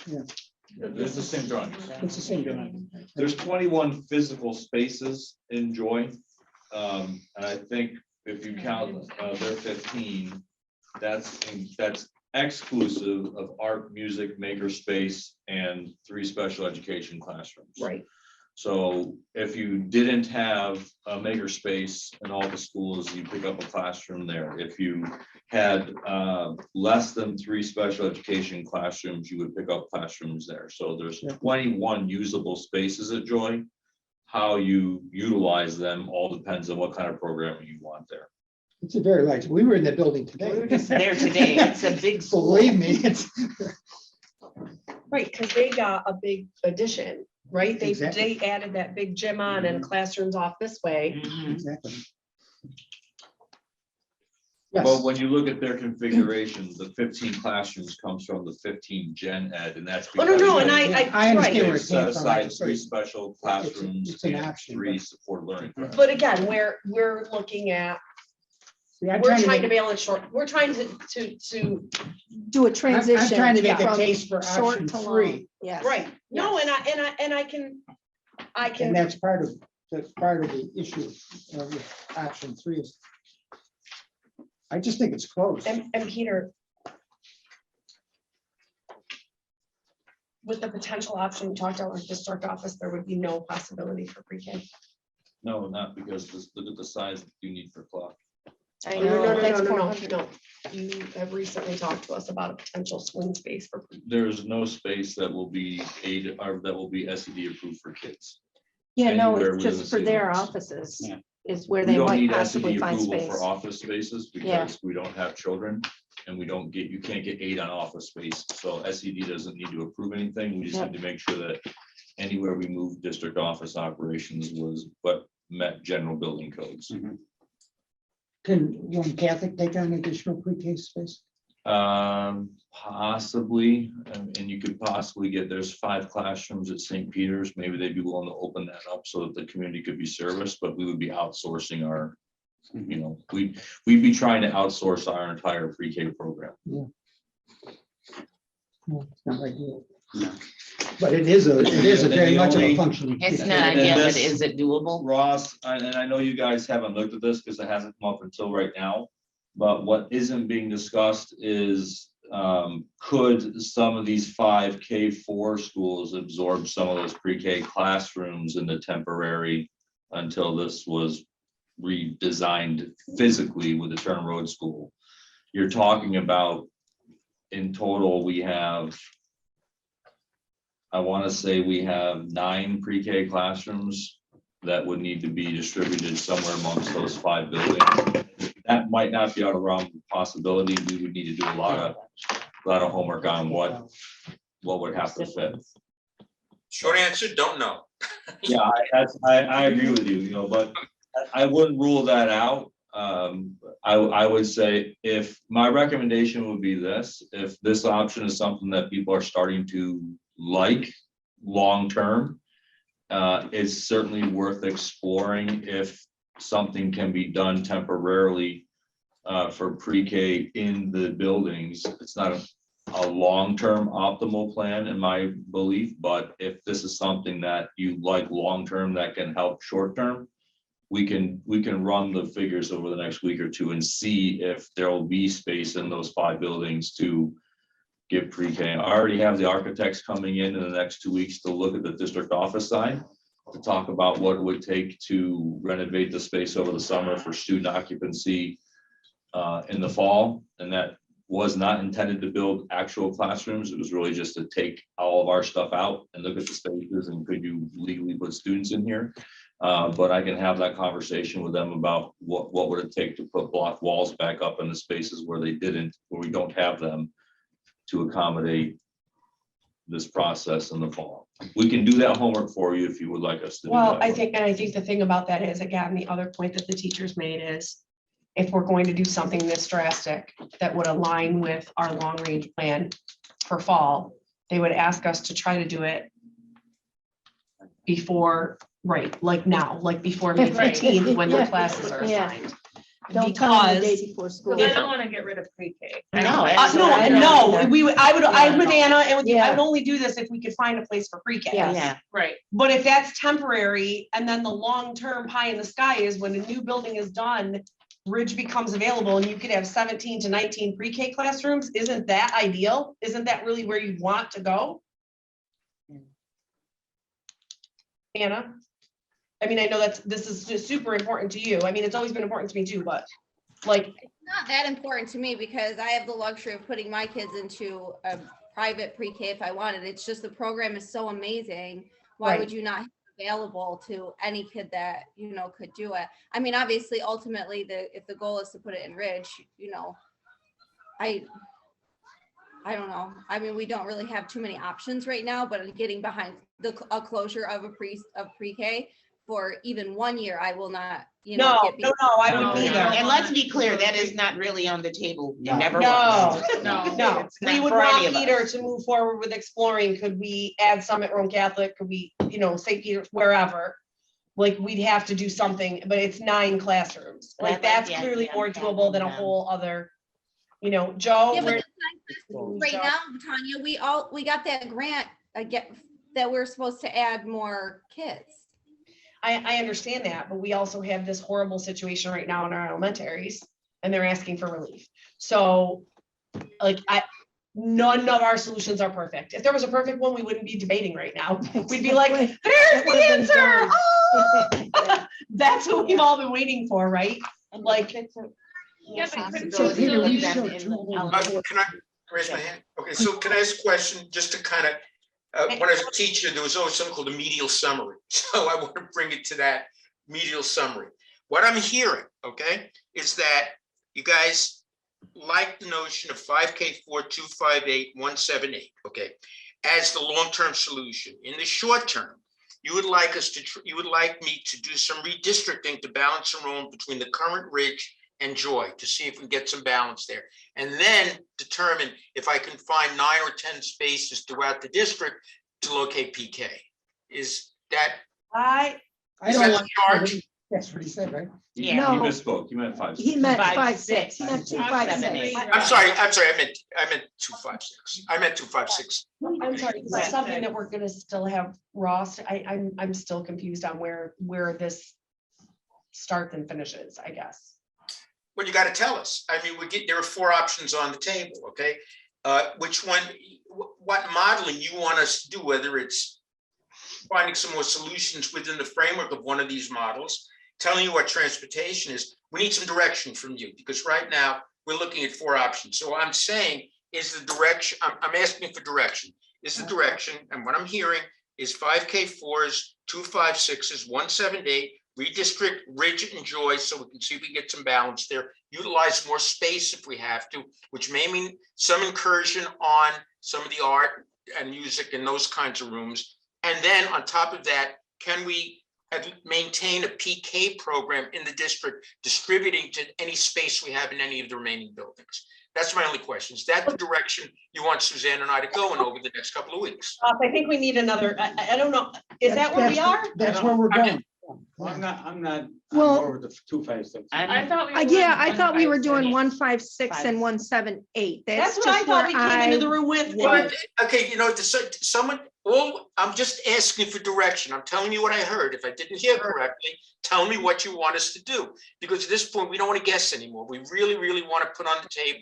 Yeah. It's the same drawing. It's the same drawing. There's 21 physical spaces in Joy. And I think if you count their 15, that's exclusive of art, music, maker space, and 3 special education classrooms. Right. So if you didn't have a maker space in all the schools, you pick up a classroom there. If you had less than 3 special education classrooms, you would pick up classrooms there. So there's 21 usable spaces at Joy. How you utilize them all depends on what kind of programming you want there. It's a very large. We were in the building today. We were just there today. It's a big school. Believe me, it's Right, because they got a big addition, right? Exactly. They added that big gym on and classrooms off this way. exactly. But Yes, when you look at their configuration, the 15 classrooms comes from the 15 gen ed, and that's. Oh, no, because and I right. understand They where it set came from. aside 3 special classrooms it's an and option, 3 but- support learning. classes. But again, we're looking at, See, I'm we're trying to make- balance short, we're trying to, Do a I'm transition. trying to make a from case for short option to 3, long. Yes. right. No, and I and can, that's part of the issue with option 3 is. I just think it's close. and Peter. With the potential option we talked about with district office, there would be no possibility for pre-K. No, not because look at the size that you need for clock. I No, know, that's no. 400. You have recently talked to us about a potential swing space for. There's no space that will be aided or that will be SED approved for kids. Yeah, no, Anywhere it's within just the for their city limits. offices. Yeah. is where We they don't might need possibly SED find approval space. for office spaces Yeah. because we don't have children. And you can't get 8 on office space. So SED doesn't need to approve anything. We just Yep. need to make sure that anywhere we move district office operations was what met general building codes. Can one Catholic take on additional pre-K space? Possibly, and you could possibly there's 5 classrooms at St. Peter's. Maybe they'd be willing to open that up so that the community could be serviced, but we would be outsourcing our, we'd be trying to outsource our entire pre-K program. No, it's not ideal. But it is a very much of a functioning. It's pre-K. not And ideal, but this- is it doable? Ross, and I know you guys haven't looked at this because it hasn't come up until right now, but what isn't being discussed is could some of these 5 K4 schools absorb some of those pre-K classrooms in the temporary until this was redesigned physically with the Turner Road School? You're talking about, in total, we have, I want to say we have 9 pre-K classrooms that would need to be distributed somewhere amongst those 5 buildings. That might not be out of realm of possibility. We would need to do a lot of homework on what would have to fit. Short answer, don't know. Yeah, I agree with you, but I wouldn't rule that out. I would say if my recommendation would be this, if this option is something that people are starting to like long-term, it's certainly worth exploring if something can be done temporarily for pre-K in the buildings. It's not a long-term optimal plan in my belief, but if this is something that you like long-term that can help short-term, we can run the figures over the next week or two and see if there will be space in those 5 buildings to give pre-K. I already have the architects coming in the next 2 weeks to look at the district office side, to talk about what it would take to renovate the space over the summer for student occupancy in the fall. And that was not intended to build actual classrooms. It was really just to take all of our stuff out and look at the spaces and could you legally put students in here? But I can have that conversation with them about what would it take to put block walls back up in the spaces where they didn't, where we don't have them, to accommodate this process in the fall. We can do that homework for you if you would like us to do Well, that. I think the thing about that is, again, the other point that the teachers made is if we're going to do something this drastic that would align with our long range plan for fall, they would ask us to try to do it before, right, like now, like before May Right. 15th, when their Yeah. classes are Yeah. assigned. Don't come the day Because before school. Because I don't want to get rid of pre-K. No, No, absolutely. no, Yeah. I'm with Anna and with you, I Yeah. would only do this if we could find a place for pre-K. Yeah. Yeah, Right. But if that's temporary, and then the long-term pie in the sky is when a new building is done, Ridge becomes available and you could have 17 to 19 pre-K classrooms, isn't that ideal? Isn't that really where you want to go? Anna? I mean, I know this is just super important to you. I mean, it's always been important to me too, but like, Not that important to me because I have the luxury of putting my kids into a private pre-K if I wanted. It's just the program is so amazing. Why Right. would you not have it available to any kid that, could do it? I mean, obviously, ultimately, if the goal is to put it in Ridge, I don't know. I mean, we don't really have too many options right now, but getting behind a closure of pre-K for even 1 year, I will not, no, get no, I wouldn't No, either. no. and let's be clear, that is not really on the table. It No. never No, was. No, It's we not would for any want of us. Peter to move forward with exploring. Could we add some at Rome Catholic? Could we, St. Peter's, wherever? Like, we'd have to do something, but it's 9 classrooms. Well, Like, that's yeah, clearly yeah, more yeah, doable than a yeah. whole other, Joe. Yeah, but where- right now, Tanya, we got that grant, that we're supposed to add more kids. I understand that, but we also have this horrible situation right now in our elementaries, and they're asking for relief. So, like, none of our solutions are perfect. If there was a perfect one, we wouldn't be debating right now. We'd be like, there's the answer. Oh! That's what we've all been waiting for, right? Like, Yeah, but couldn't So you Peter, still we do- showed two. Can I raise my hand? Okay, so can I ask a question just to kind of, when I was a teacher, there was always something called a medial summary. So I want to bring it to that medial summary. What I'm hearing, okay, is that you guys like the notion of 5K4, 258, 178, okay, as the long-term solution. In the short term, you would like me to do some redistricting to balance enrollment between the current Ridge and Joy to see if we can get some balance there. And then determine if I can find 9 or 10 spaces throughout the district to locate PK. Is that, I is don't that want- the charge? That's what he said, right? He No. misspoke. He meant 5. He meant 5, 5, 6. He meant 2, 5, 6. I'm sorry, I meant 256. I meant 256. I'm sorry, is that something that we're gonna still have, Ross? I'm still confused on where this starts and finishes, I guess. Well, you got to tell us. I mean, there are 4 options on the table, okay? Which one, what modeling you want us to do, whether it's finding some more solutions within the framework of one of these models, telling you what transportation is. We need some direction from you, because right now we're looking at 4 options. So what I'm saying is the direction, I'm asking for direction. Is the direction, and what I'm hearing is 5K4s, 256s, 178, redistrict Ridge and Joy so we can see if we can get some balance there, utilize more space if we have to, which may mean some incursion on some of the art and music and those kinds of rooms. And then on top of that, can we maintain a PK program in the district, distributing to any space we have in any of the remaining buildings? That's my only question. Is that the direction you want Suzanne and I to go in over the next couple of weeks? I think we need another, I don't know, is that where we are? That's where we're going. I'm not. Well- Over the 256. I thought we were. Yeah, doing I thought we were 156. doing 156 and 178. That's what I thought we came into the room with. But, okay, someone, I'm just asking for direction. I'm telling you what I heard. If I didn't hear correctly, tell me what you want us to do. Because at this point, we don't want to guess anymore. We really, really want to put on the table.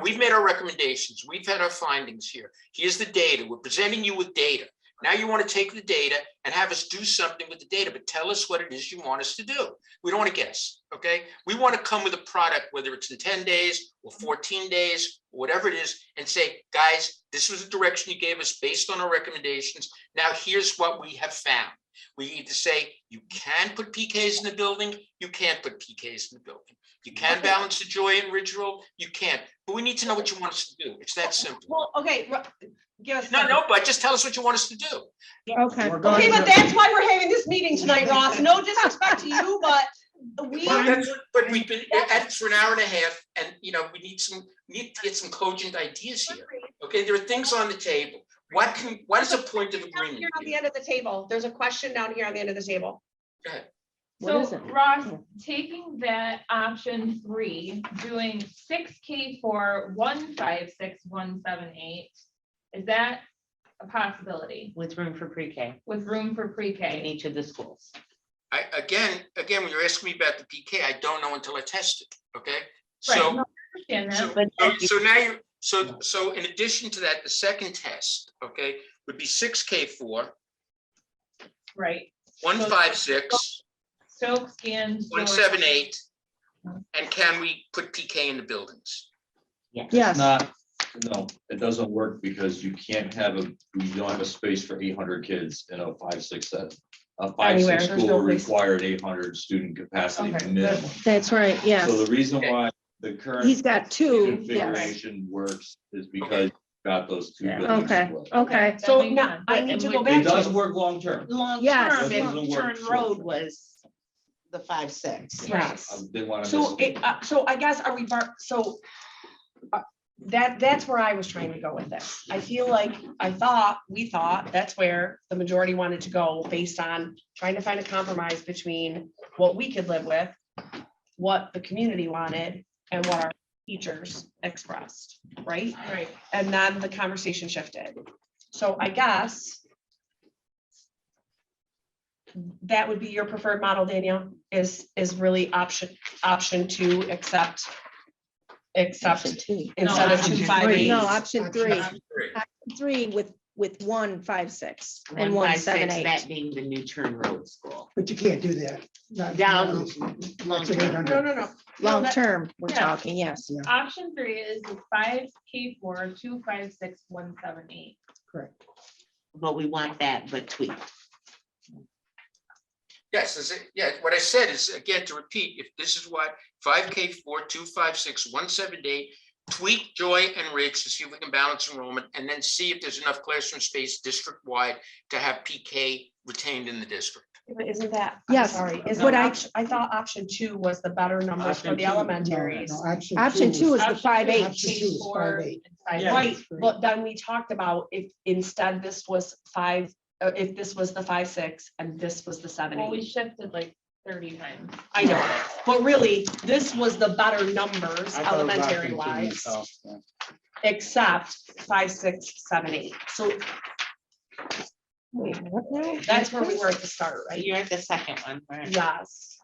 We've made our recommendations. We've had our findings here. Here's the data. We're presenting you with data. Now you want to take the data and have us do something with the data, but tell us what it is you want us to do. We don't want to guess, okay? We want to come with a product, whether it's in 10 days or 14 days, or whatever it is, and say, guys, this was the direction you gave us based on our recommendations. Now here's what we have found. We need to say, you can put PKs in the building, you can't put PKs in the building. You can balance the Joy and Ridge role, you can't. But we need to know what you want us to do. It's that simple. Well, okay, give us. No, but just tell us what you want us to do. Okay. We're going Okay, but to- that's why we're having this meeting tonight, Ross. No disrespect to you, but we. But we've been at this for an hour and a half, and we need to get some cogent ideas here. Okay, there are things on the table. What is the point of Down agreement here on the here? end of the table, there's a question down here on the end of the table. Go ahead. What is So it? Ross, taking that option 3, doing 6K4, 156, 178, is that a possibility With room for pre-K with room for in pre-K? each of the schools. Again, when you're asking me about the PK, I don't know until I test it, okay? Right, So, no, I understand so, that. But so now so in addition to that, the second test, okay, would be 6K4, Right. 156, Stokes, Gans. Joy. 178, and can we put PK in the buildings? Yes. No, it doesn't work because you can't you don't have a space for 800 kids in a 5-6 set. A 5-6 Anywhere, there's school no place. required 800 student capacity Okay, minimum. That's right, So yes. the reason why the current He's got 2, yes. configuration works is because you've got those 2 Yeah. buildings. Okay, split. okay. That So makes now sense. I need to go It back does to. work long term. long Yes. term, It doesn't if work Turn short Road term. was the 5-6. Yes. I didn't want to So, miss. so I guess are we, that's where I was trying to go with this. I feel like, we thought that's where the majority wanted to go based on trying to find a compromise between what we could live with, what the community wanted, and what our teachers expressed, right? Right. And then the conversation shifted. So I guess that would be your preferred model, Danielle, is really option 2, except Option 2. instead of option 258. No, option 3. Option 3. Option 3 with 156 and 156, 178. that being the new Turn Road school. But you can't do that. Not- Down that's long an term. 800. No. Long that- term, we're Yeah. talking, yes. Option 3 is the 5K4, 256, 178. Correct. But we want that, but tweak. Yes, yeah, what I said is, again, to repeat, if this is what 5K4, 256, 178, tweak Joy and Ridge to see if we can balance enrollment, and then see if there's enough classroom space district-wide to have PK retained in the district. But isn't that, I'm Yes, sorry, isn't but I thought option 2 was the better numbers for Option the two, elementaries. No, Option two is the Option 5.8. Option 2 is 5.8. Yeah. Right, but then we talked about if instead this was if this was the 5.6 and this was the 7.8. Well, we shifted like 30 times. I know, but really, this was the better numbers I thought it was elementary option two wise, myself, yeah. except 5, 6, 7, 8. So Wait, what now? that's where we were at the start, right? You're at the second one, right? Yes.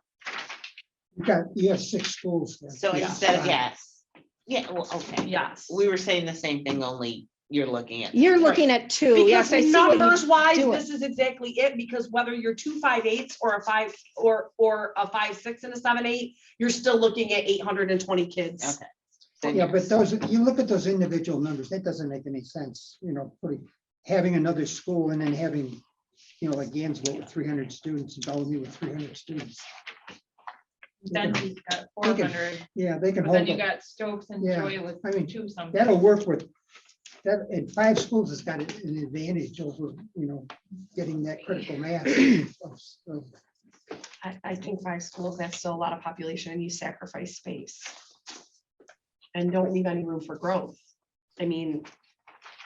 You have 6 schools. there. So Yeah. instead of, yes, yeah, well, okay. Yes. We were saying the same thing, only you're looking at. You're looking at two. Because Yes, I see what you numbers wise, doing. this is exactly it, because whether you're 2 5.8s or a 5 or a 5.6 and a 7.8, you're still looking at 820 kids. Okay. Then Yeah, but yes. those, you look at those individual numbers, that doesn't make any sense, having another school and then having, like Gainesville with 300 students and Bellevue with 300 students. Denton's got They can- 400, Yeah, they can but then hold you up. got Stokes and Yeah, Joy with I mean, 2 something. That'll work with, that, and 5 schools has got an advantage over, getting that critical mass. of- I think 5 schools, that's still a lot of population and you sacrifice space. And don't leave any room for growth. I mean,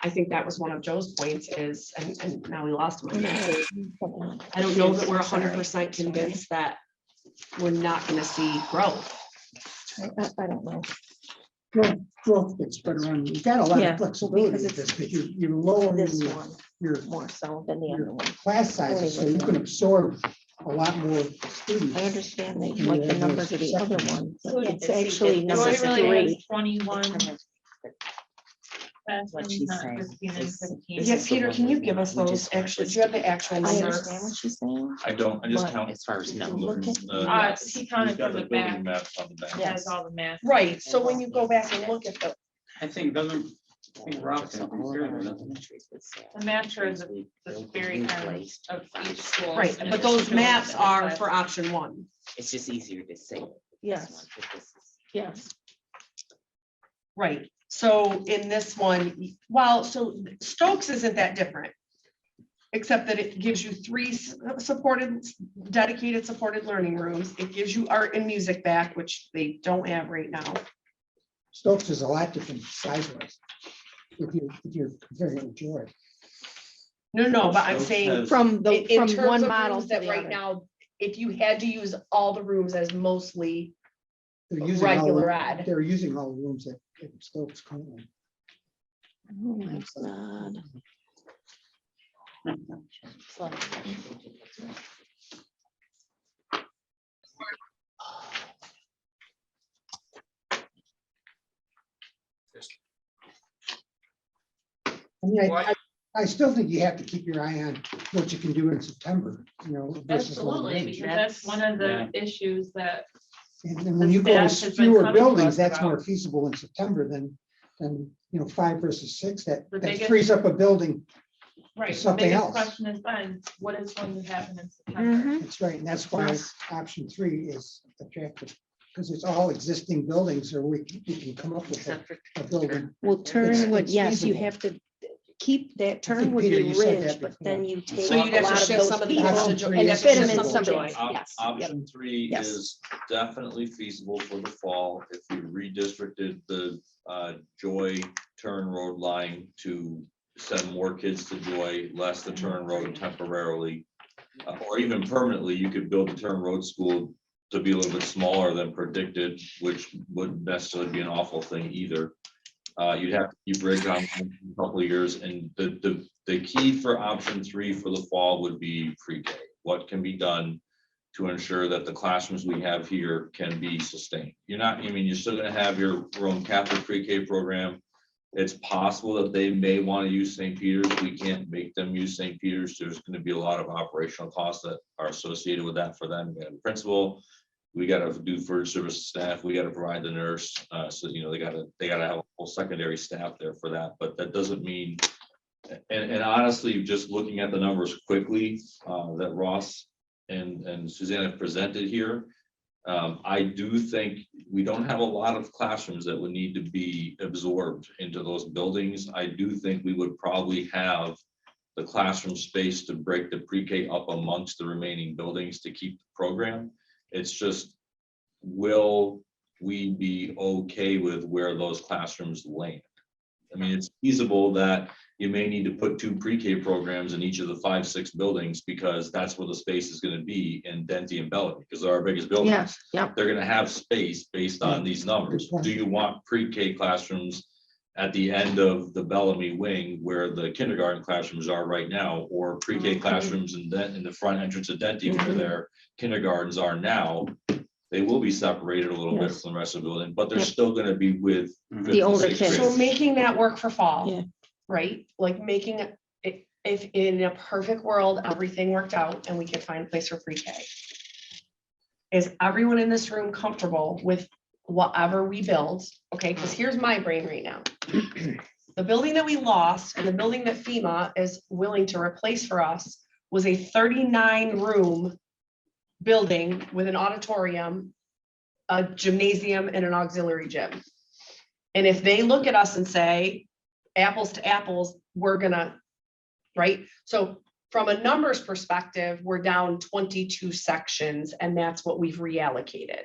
I think that was one of Joe's points is, and now we lost him. I don't know that we're 100% convinced that we're not gonna see growth. I don't know. Growth gets spread around. You've got a lot Yeah, of flexibility because with this, because you're lowering This your, one your more so than the your other one. class sizes, so you can absorb a lot more students. I understand they Yeah, like the there's numbers of the other second one. So but It's it's- actually Joy number really has 3. 21 What classrooms, she's not saying 15 and is- 16. This Yeah, is the Peter, one can you we give us just those got actually, this do you have the together. actual I number? understand what she's saying. I don't, I just But count. As far as no. Look, Look He counted he's got from the building back. maps on the back. It has all the math. Right, so when you go back and look at the, I think doesn't, I think Rob So said all of here, our doesn't it? elementaries would say The map shows the built very new end place to of find each school. right, and but it those shows maps the are class. for option 1. It's just easier to say. this Yes, one, but this is- yes. Right, so in this one, well, so Stokes isn't that different. Except that it gives you 3 supported, dedicated supported learning rooms. It gives you art and music back, which they don't have right now. Stokes is a lot different size-wise. If you're comparing it with Joy. No, but I'm Stokes saying has- From the, in from terms one of model rooms to that the right other. now, if you had to use all the rooms as mostly They're using all- regular ed. They're using all the rooms at Stokes currently. Oh my God. I mean, Why- I still think you have to keep your eye on what you can do in September, versus long Absolutely, range. because that's one of the issues that, And then when you go The to staff has been fewer coming to buildings, us that's about- more feasible in September than 5 versus 6. That The that biggest- frees up a building. right, the Something biggest else. question is then, what is going to happen in September? Mhm. That's right. And that's why option 3 is attractive. Because it's all existing buildings, or we can come up with Except for a building. Well, It's- Turnwood, it's yes, you feasible. have to keep that I think, Turnwood Peter, you said Ridge, that but before. then you take So a you'd have to lot of shift those some of the people option Option to three and is and fit them shift in some to something. Joy. Yes. yep. Option 3 Yes. is definitely feasible for the fall if we redistricted the Joy Turn Road line to send more kids to Joy, less the Turn Road temporarily. Or even permanently, you could build the Turn Road school to be a little bit smaller than predicted, which wouldn't necessarily be an awful thing either. You'd have to keep Ridge on for a couple of years, and the key for option 3 for the fall would be pre-K. What can be done to ensure that the classrooms we have here can be sustained? You're still gonna have your own Catholic pre-K program. It's possible that they may want to use St. Peter's. We can't make them use St. Peter's. There's going to be a lot of operational costs that are associated with that for them. We got a principal, we got to do for service staff, we got to provide the nurse. So they got to have a whole secondary staff there for that. But that doesn't mean, and honestly, just looking at the numbers quickly, that Ross and Susanna presented here. I do think we don't have a lot of classrooms that would need to be absorbed into those buildings. I do think we would probably have the classroom space to break the pre-K up amongst the remaining buildings to keep the program. It's just, will we be okay with where those classrooms land? I mean, it's feasible that you may need to put 2 pre-K programs in each of the 5, 6 buildings because that's where the space is going to be in Denty and Bellamy, because they're our biggest buildings. Yes, yep. They're going to have space based on these numbers. Good point. Do you want pre-K classrooms at the end of the Bellamy wing where the kindergarten classrooms are right now, or pre-K classrooms in the front entrance of Denty where their kindergartens are now? They will be separated a little bit Yes. from the rest of the building, but they're Yep. still going to be with Mhm. fifth The and older sixth kids. grade. So making that work for fall. Yeah. Right? Like making it, if in a perfect world, everything worked out and we could find a place for pre-K. Is everyone in this room comfortable with whatever we build? Okay, because here's my brain right now. The building that we lost and the building that FEMA is willing to replace for us was a 39-room building with an auditorium, a gymnasium, and an auxiliary gym. And if they look at us and say, apples to apples, we're gonna, right? So from a numbers perspective, we're down 22 sections, and that's what we've reallocated.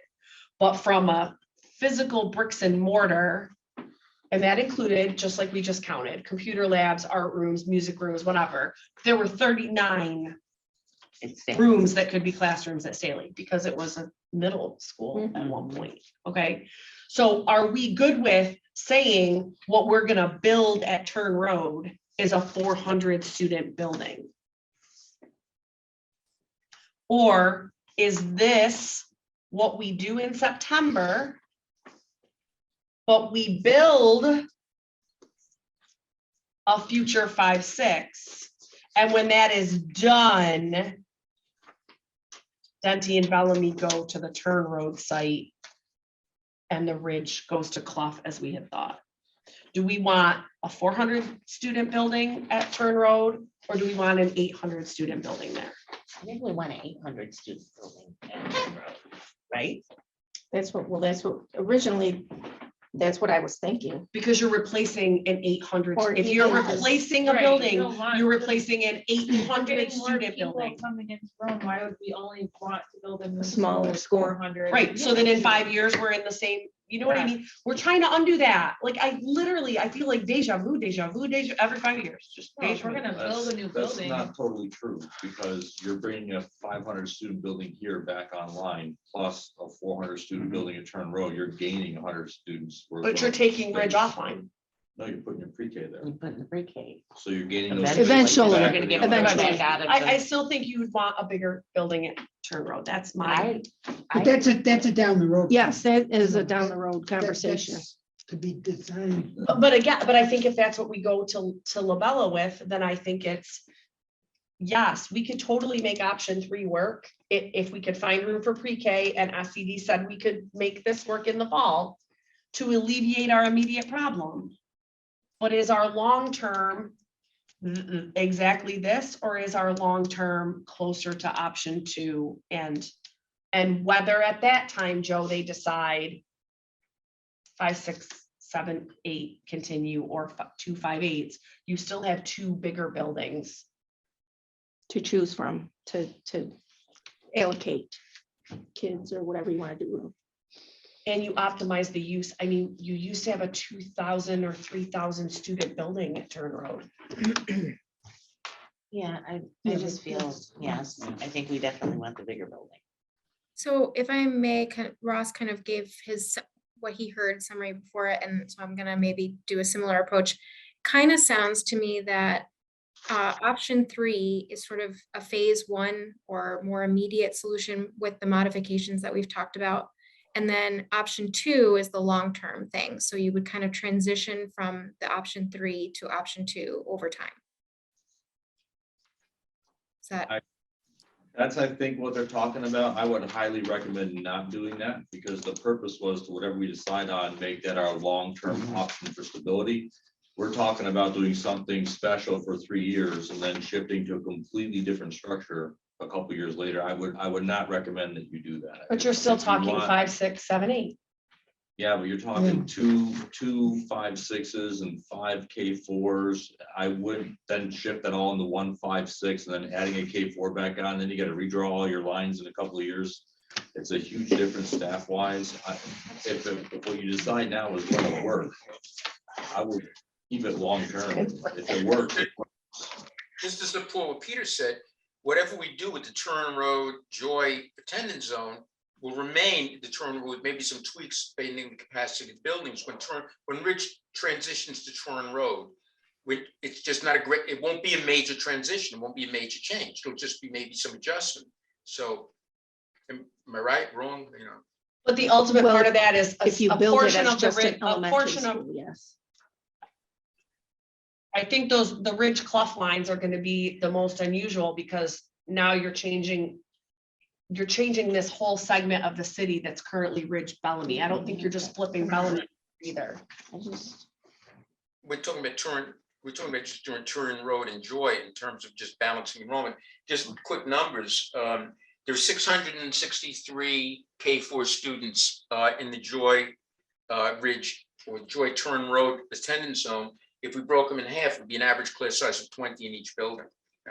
But from a physical bricks and mortar, and that included, just like we just counted, computer labs, art rooms, music rooms, whatever, there were 39 rooms that could be classrooms at Staley because it was a middle school at one point. Okay, so are we good with saying what we're gonna build at Turn Road is a 400 student building? Or is this what we do in September, but we build a future 5, 6, and when that is done, Denty and Bellamy go to the Turn Road site and the Ridge goes to Clough as we had thought? Do we want a 400 student building at Turn Road, or do we want an 800 student building there? I think we want an 800 student building. Right? That's what originally, that's what I was thinking. Because you're replacing an 800, Or if you're even- replacing a Right, you building, don't want- you're replacing an We're 800 getting more student people building. coming into Rome, why would we only want to build a new Smaller with school. 400? Right, so then in 5 years, we're in the same, you know what I mean? We're trying to undo that. Like, I feel like deja vu, every 5 years, just Well, if deja we're vu. gonna build a new That's building. not totally true, because you're bringing a 500 student building here back online, plus a 400 student building at Turn Road, you're gaining 100 students. worth But you're of taking Ridge space. offline. No, you're putting your pre-K there, You put in the pre-K. so you're gaining. Eventually, We're back gonna in get the more eventually. back out of I the- still think you would want a bigger building at Turn Road. That's my, But that's a down the road. Yes, that is a down the road conversation. That's To be designed. but again, but I think if that's what we go to Labella with, then I think it's, yes, we could totally make option 3 work. If we could find room for pre-K and SED said we could make this work in the fall to alleviate our immediate problem. But is our long-term exactly this, or is our long-term closer to option 2? And whether at that time, Joe, they decide 5, 6, 7, 8 continue, or 2 5 8s, you still have 2 bigger buildings. To choose from, to allocate kids or whatever you want to do. And you optimize the use. I mean, you used to have a 2,000 or 3,000 student building at Turn Road. Yeah, I Yeah, just but feel, that's- yes, I think we definitely want the bigger building. So if I may, Ross kind of gave what he heard summary before it, and so I'm gonna maybe do a similar approach. Kind of sounds to me that option 3 is sort of a phase 1 or more immediate solution with the modifications that we've talked about. And then option 2 is the long-term thing. So you would kind of transition from the option 3 to option 2 over time. Is that? That's, I think, what they're talking about. I would highly recommend not doing that, because the purpose was to whatever we decide on, make that our long-term option for stability. We're talking about doing something special for 3 years and then shifting to a completely different structure a couple years later, I would not recommend that you do that. But you're still If you talking want- 5, 6, 7, 8. Yeah, but you're talking two 5.6s and 5 K4s. I would then shift that all into 1 5.6 and then adding a K4 back on, then you gotta redraw all your lines in a couple of years. It's a huge difference staff wise. If what you decide now is gonna work, I would keep it long term. If it works, it works. Just to support what Peter said, whatever we do with the Turin Road Joy attendance zone will remain the Turin Road, maybe some tweaks depending on the capacity of buildings. When Ridge transitions to Turin Road, it's just not a great, it won't be a major transition, it won't be a major change. It'll just be maybe some adjustment. So am I right, wrong, you know? But the ultimate Well, part of that is If you a build it portion as of the just an ridge, a elementary portion of, school, yes. I think the ridge clough lines are gonna be the most unusual because now you're changing this whole segment of the city that's currently Ridge Bellamy. I don't think you're just flipping Bellamy either. I just, We're talking about just doing Turin Road and Joy in terms of just balancing enrollment. Just quick numbers. There's 663 K4 students in the Joy Ridge or Joy Turin Road attendance zone. If we broke them in half, it would be an average class size of 20 in each building.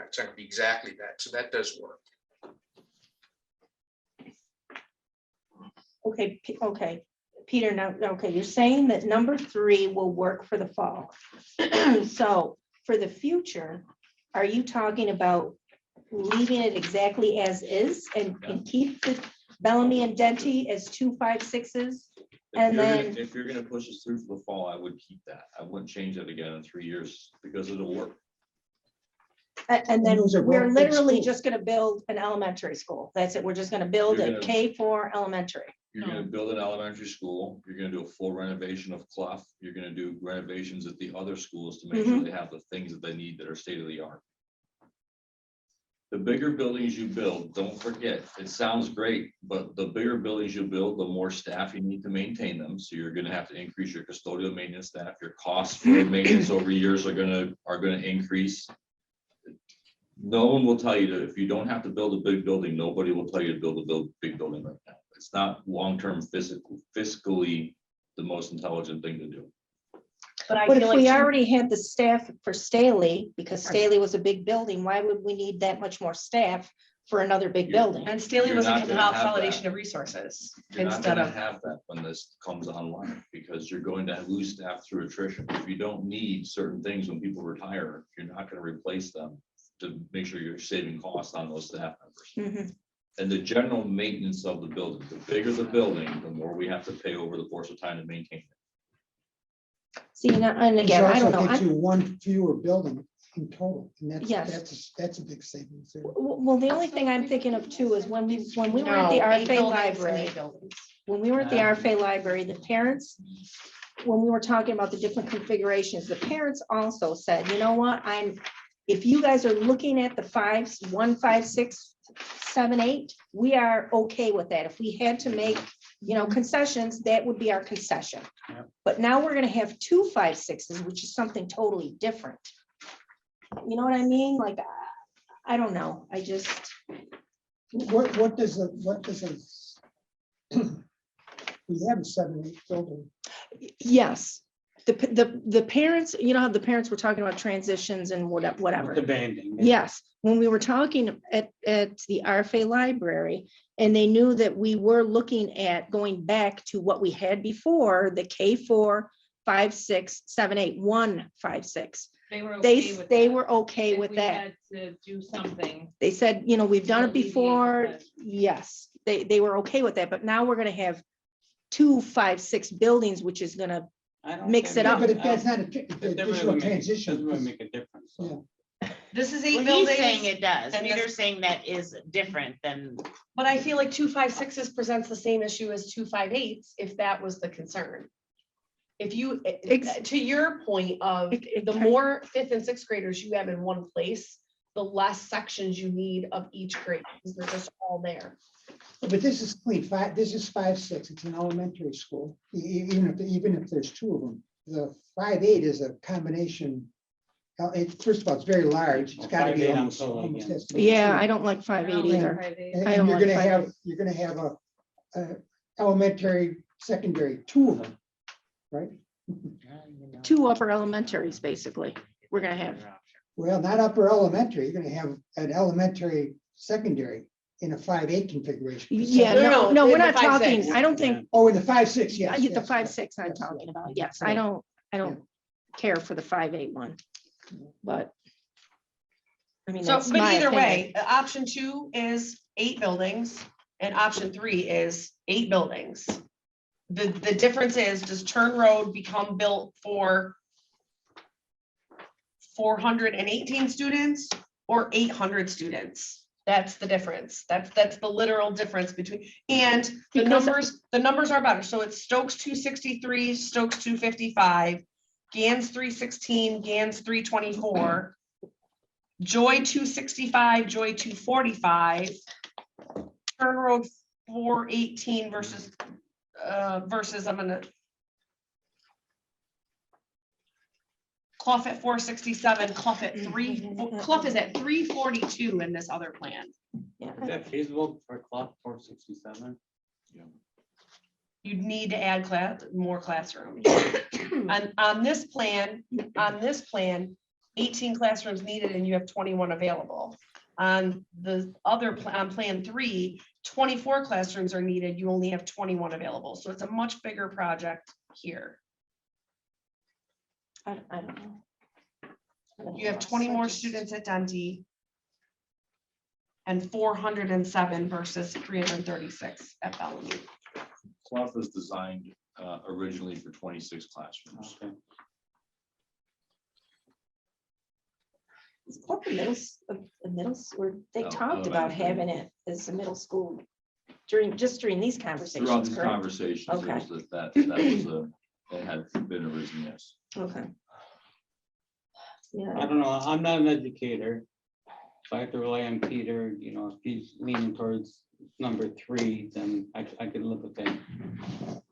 It's not gonna be exactly that. So that does work. okay, Peter, now, okay, you're saying that number 3 will work for the fall. So for the future, are you talking about leaving it exactly as is and keep the Bellamy and Denty as 2 5.6s? And then, If you're gonna push us through for the fall, I would keep that. I wouldn't change it again in 3 years because it'll work. and then Those are we're both big literally schools. just gonna build an elementary school. That's it. We're just gonna build You're a gonna- K4 elementary. You're gonna build an elementary school, you're gonna do a full renovation of Clough, you're gonna do renovations at the other schools to make sure they have the things that they need that are state of the art. The bigger buildings you build, don't forget, it sounds great, but the bigger buildings you build, the more staff you need to maintain them. So you're gonna have to increase your custodial maintenance staff, your costs for maintenance over years are gonna increase. No one will tell you that if you don't have to build a big building, nobody will tell you to build a big building right now. It's not long-term fiscally the most intelligent thing to do. But I But feel if we like already had the staff for Staley, because Staley was a big building, why would we need that much more staff for another big building? and Staley You're was a not gonna have consolidation that. of resources You're not instead gonna of, have that when this comes online, because you're going to lose staff through attrition. If you don't need certain things when people retire, you're not gonna replace them to make sure you're saving costs on those staff members. Mhm. And the general maintenance of the building, the bigger the building, the more we have to pay over the course of time to maintain it. See, now, and Which again, I also don't know. gives you one fewer building in total, and Yes. that's a big savings there. Well, the only thing I'm thinking of too is when we were at no, the 8 RFA buildings, library, 8 buildings. when we were at the RFA library, the parents, when we were talking about the different configurations, the parents also said, you know what, if you guys are looking at the 5s, 1 5 6 7 8, we are okay with that. If we had to make, concessions, that would be our concession. Yep. But now we're gonna have 2 5.6s, which is something totally different. You know what I mean? Like, I don't know. I just, What does we have a 7-8 building. yes. The parents, how the parents were talking about transitions and whatever. The banding. Yes, when we were talking at the RFA library, and they knew that we were looking at going back to what we had before, the K4, 5 6 7 8 1 5 6. They were okay with They that. were okay If with we that. had to do something. They said, we've done it alleviate before. that. Yes, they were okay with that, but now we're gonna have 2 5 6 buildings, which is gonna, mix it Yeah, up. but if that's not It doesn't additional really transition. make a difference. So. This is 8 Well, buildings. he's saying it does. and Peter's saying that is different than, But I feel like 2 5.6s presents the same issue as 2 5.8s, if that was the concern. If you, to your point of the more 5th and 6th graders you have in one place, the less sections you need of each grade, because they're just all there. But this is clean. This is 5 6. It's an elementary school. Even if there's 2 of them, the 5 8 is a combination First of all, it's very large. It's gotta be 5'8" I'm almost, so like, almost yeah. has to be Yeah, two. I don't like 5'8" either. And I don't you're like gonna 5'8". you're gonna have a elementary, secondary, two of them, right? Two upper elementaries, basically, we're gonna have. Well, not upper elementary, you're gonna have an elementary, secondary in a 5'8" configuration. Yeah, No, no, no, no, in we're the not 5'6". talking, I don't think, Oh, in the 5'6", yes. the yes, 5'6" I'm yes, talking yes. about, yes, I don't care for the 5'8" one, but. I mean, So, that's but my either opinion. way, option 2 is 8 buildings and option 3 is 8 buildings. The difference is, does Turn Road become built for 418 students or 800 students? That's the difference. That's the literal difference between, and the Because- numbers are better. So it's Stokes 263, Stokes 255, Gans 316, Gans 324, Joy 265, Joy 245, Turn Road 418 versus I'm gonna Clough at 467, Clough at 3, Clough is at 342 in this other plan. Yeah, Is that feasible for clock 467? You'd need to add more classrooms. On this plan, 18 classrooms needed and you have 21 available. On the other, on plan 3, 24 classrooms are needed, you only have 21 available. So it's a much bigger project here. I don't know. You have 20 more students at Dundee and 407 versus 336 at Bellevue. Clough was designed originally for 26 classrooms. Okay. What where they Oh, talked about elementary. having it as a middle school during these Throughout conversations, these correct? conversations, Okay. there was that was that had been arisen, yes. Okay. Yeah, I don't know, I'm not an educator. So I have to rely on Peter, you know, if he's leaning towards number 3, then I could live with that.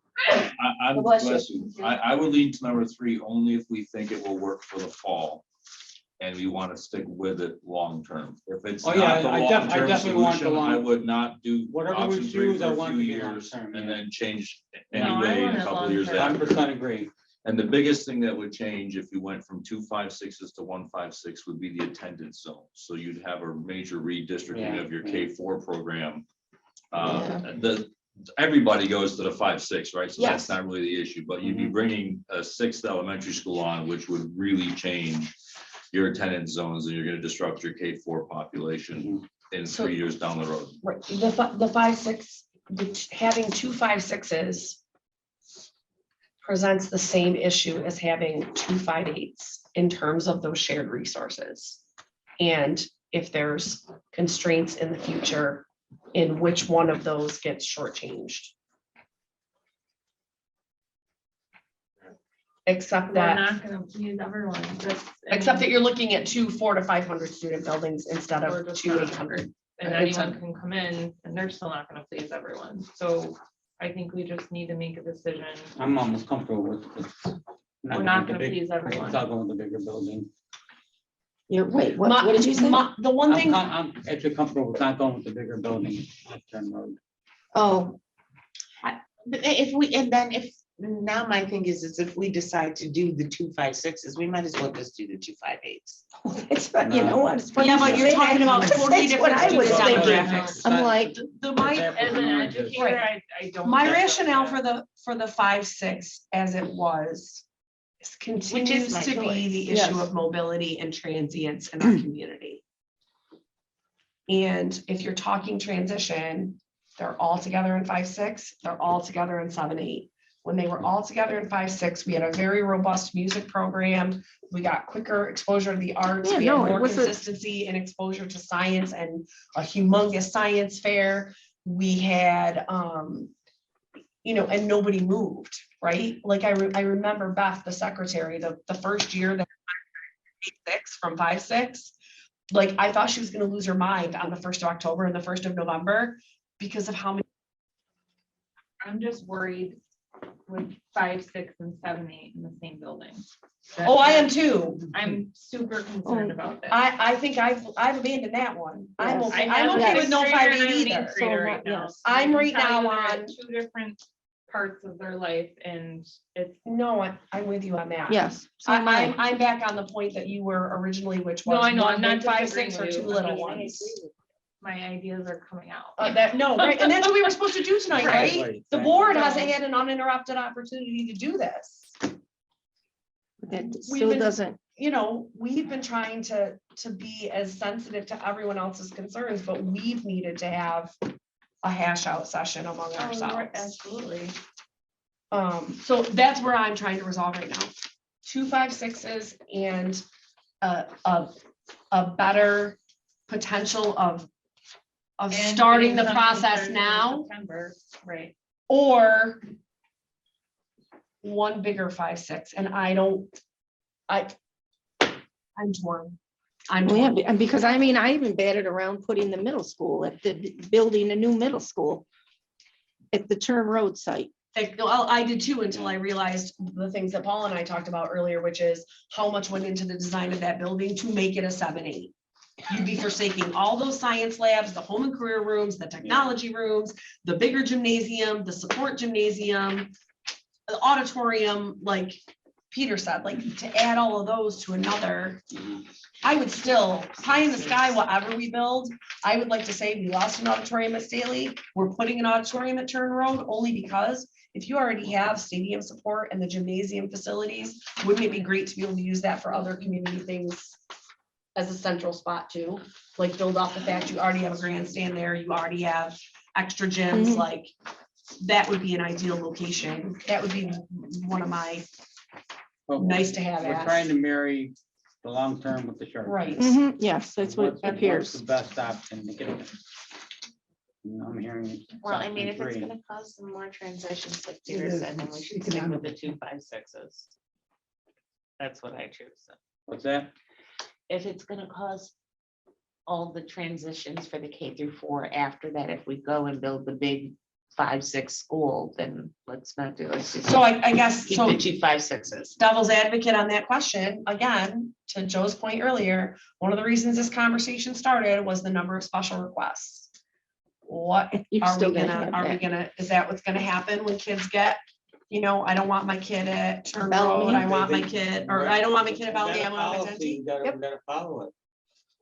I would Bless you. I would lean to number 3 only if we think it will work for the fall. And we want to stick with it long term. If it's Oh, yeah, not the I long term definitely want the solution, I long- would not do Whatever we option 3 choose, I for a want few to be years long-term, and yeah. then change No, I anyway in want a it couple of years long-term. after. 100% agree. And the biggest thing that would change if you went from 256s to 156 would be the attendance zone. So you'd have a major redistricting Yeah, of your yeah. K4 program. Yeah. Everybody goes to the 5-6, right? So Yes. that's not really the issue, but you'd be Mhm. bringing a 6th elementary school on, which would really change your attendance zones, and you're gonna disrupt your K4 population in So- 3 years down the road. Right, the 5-6, having 2 5-6s presents the same issue as having 2 5-8s in terms of those shared resources. And if there's constraints in the future in which one of those gets shortchanged. Except We're that, not gonna please everyone, except that you're looking at 2 400 to 500 student buildings instead Or of just 2 not. 800. and anyone can come in and they're still not gonna please everyone. So I think we just need to make a decision. I'm almost comfortable with. We're not gonna please everyone. It's not going with the bigger building. wait, what did you say? The one thing. I'm actually comfortable with not going with the bigger building at Turn Road. Oh, But if we, and then if, now my thing is if we decide to do the 256s, we might as well just do the 258s. it's, you know what? it's funny Yeah, you but you're say talking that, about because 40 that's what different I was student thinking. demographics. I'm like, My As an educator, I don't. rationale for the 5-6 as it was continues my to be choice. the Yes. issue of mobility and transience in our community. And if you're talking transition, they're all together in 5-6, they're all together in 7-8. When they were all together in 5-6, we had a very robust music program. We got quicker exposure to the arts. Yeah, We had no, it more was a- consistency and exposure to science and a humongous science fair. We had, and nobody moved, right? Like I remember Beth, the secretary, the first year that 6 from 5-6, like I thought she was going to lose her mind on the 1st of October and the 1st of November because of how many. I'm just worried with 5, 6, and 7, 8 in the same building. Oh, I am too. I'm super concerned about that. I think I've abandoned that one. I'm Yes. okay, I I'm have okay a with no sixth grader 5 and I have an 8 either. eighth grader So, right now. yes. I'm I can right tell you now they're at on- 2 different parts of their life, and it's, No, I'm with you on that. Yes. so am I'm back on the point that you were originally, which was. No, I know, one I'm not big 5, disagreeing 6 or with 2 you. little I'm just- ones. my ideas are coming out. No, right, and that's what we were supposed to do tonight, Right. right? The board hasn't had an uninterrupted opportunity to do this. That We've still been- doesn't, We've been trying to be as sensitive to everyone else's concerns, but we've needed to have a hash out session among ourselves. Absolutely. So that's where I'm trying to resolve right now. 2 5 6s and a better potential of And starting the getting something process started in now, September, right. or one bigger 5 6, and I'm torn. I'm well, yeah, torn. and because I mean, I even batted around putting the middle school at the, building a new middle school at the Turn Road site. Well, I did too, until I realized the things that Paul and I talked about earlier, which is how much went into the design of that building to make it a 7 8. You'd be forsaking all those science labs, the home and career rooms, the technology rooms, the bigger gymnasium, the support gymnasium, the auditorium, like Peter said, like to add all of those to another. I would still, pie in the sky, whatever we build, I would like to say we lost an auditorium at Staley. We're putting an auditorium at Turn Road only because if you already have stadium support and the gymnasium facilities, wouldn't it be great to be able to use that for other community things as a central spot too? Like build off the fact you already have a grandstand there, you already have extra gyms, Mhm. like that would be an ideal location. That would be one of my nice to have. We're trying to marry the long term with the short. term. Right. Mhm, yes, that's what What's appears. the best option to get it? I'm hearing. Well, I mean, if it's option three. gonna cause some more transitions, like It Peter is. said, then we It's should stick with the economical. 2 5 6s. That's what I choose. What's that? If it's gonna cause all the transitions for the K through 4 after that, if we go and build the big 5 6 school, then let's not do it. So I guess, Keep so the 2 5 6s. devil's advocate on that question, again, to Joe's point earlier, one of the reasons this conversation started was the number of special requests. What You're are still we gonna gonna, have are we that. gonna, is that what's gonna happen when kids get, I don't want my kid at Turn Bellamy. Road, I want my kid, or I don't want my kid at Bellamy, I want my Policy, Denti. we gotta, Yep. we gotta follow it.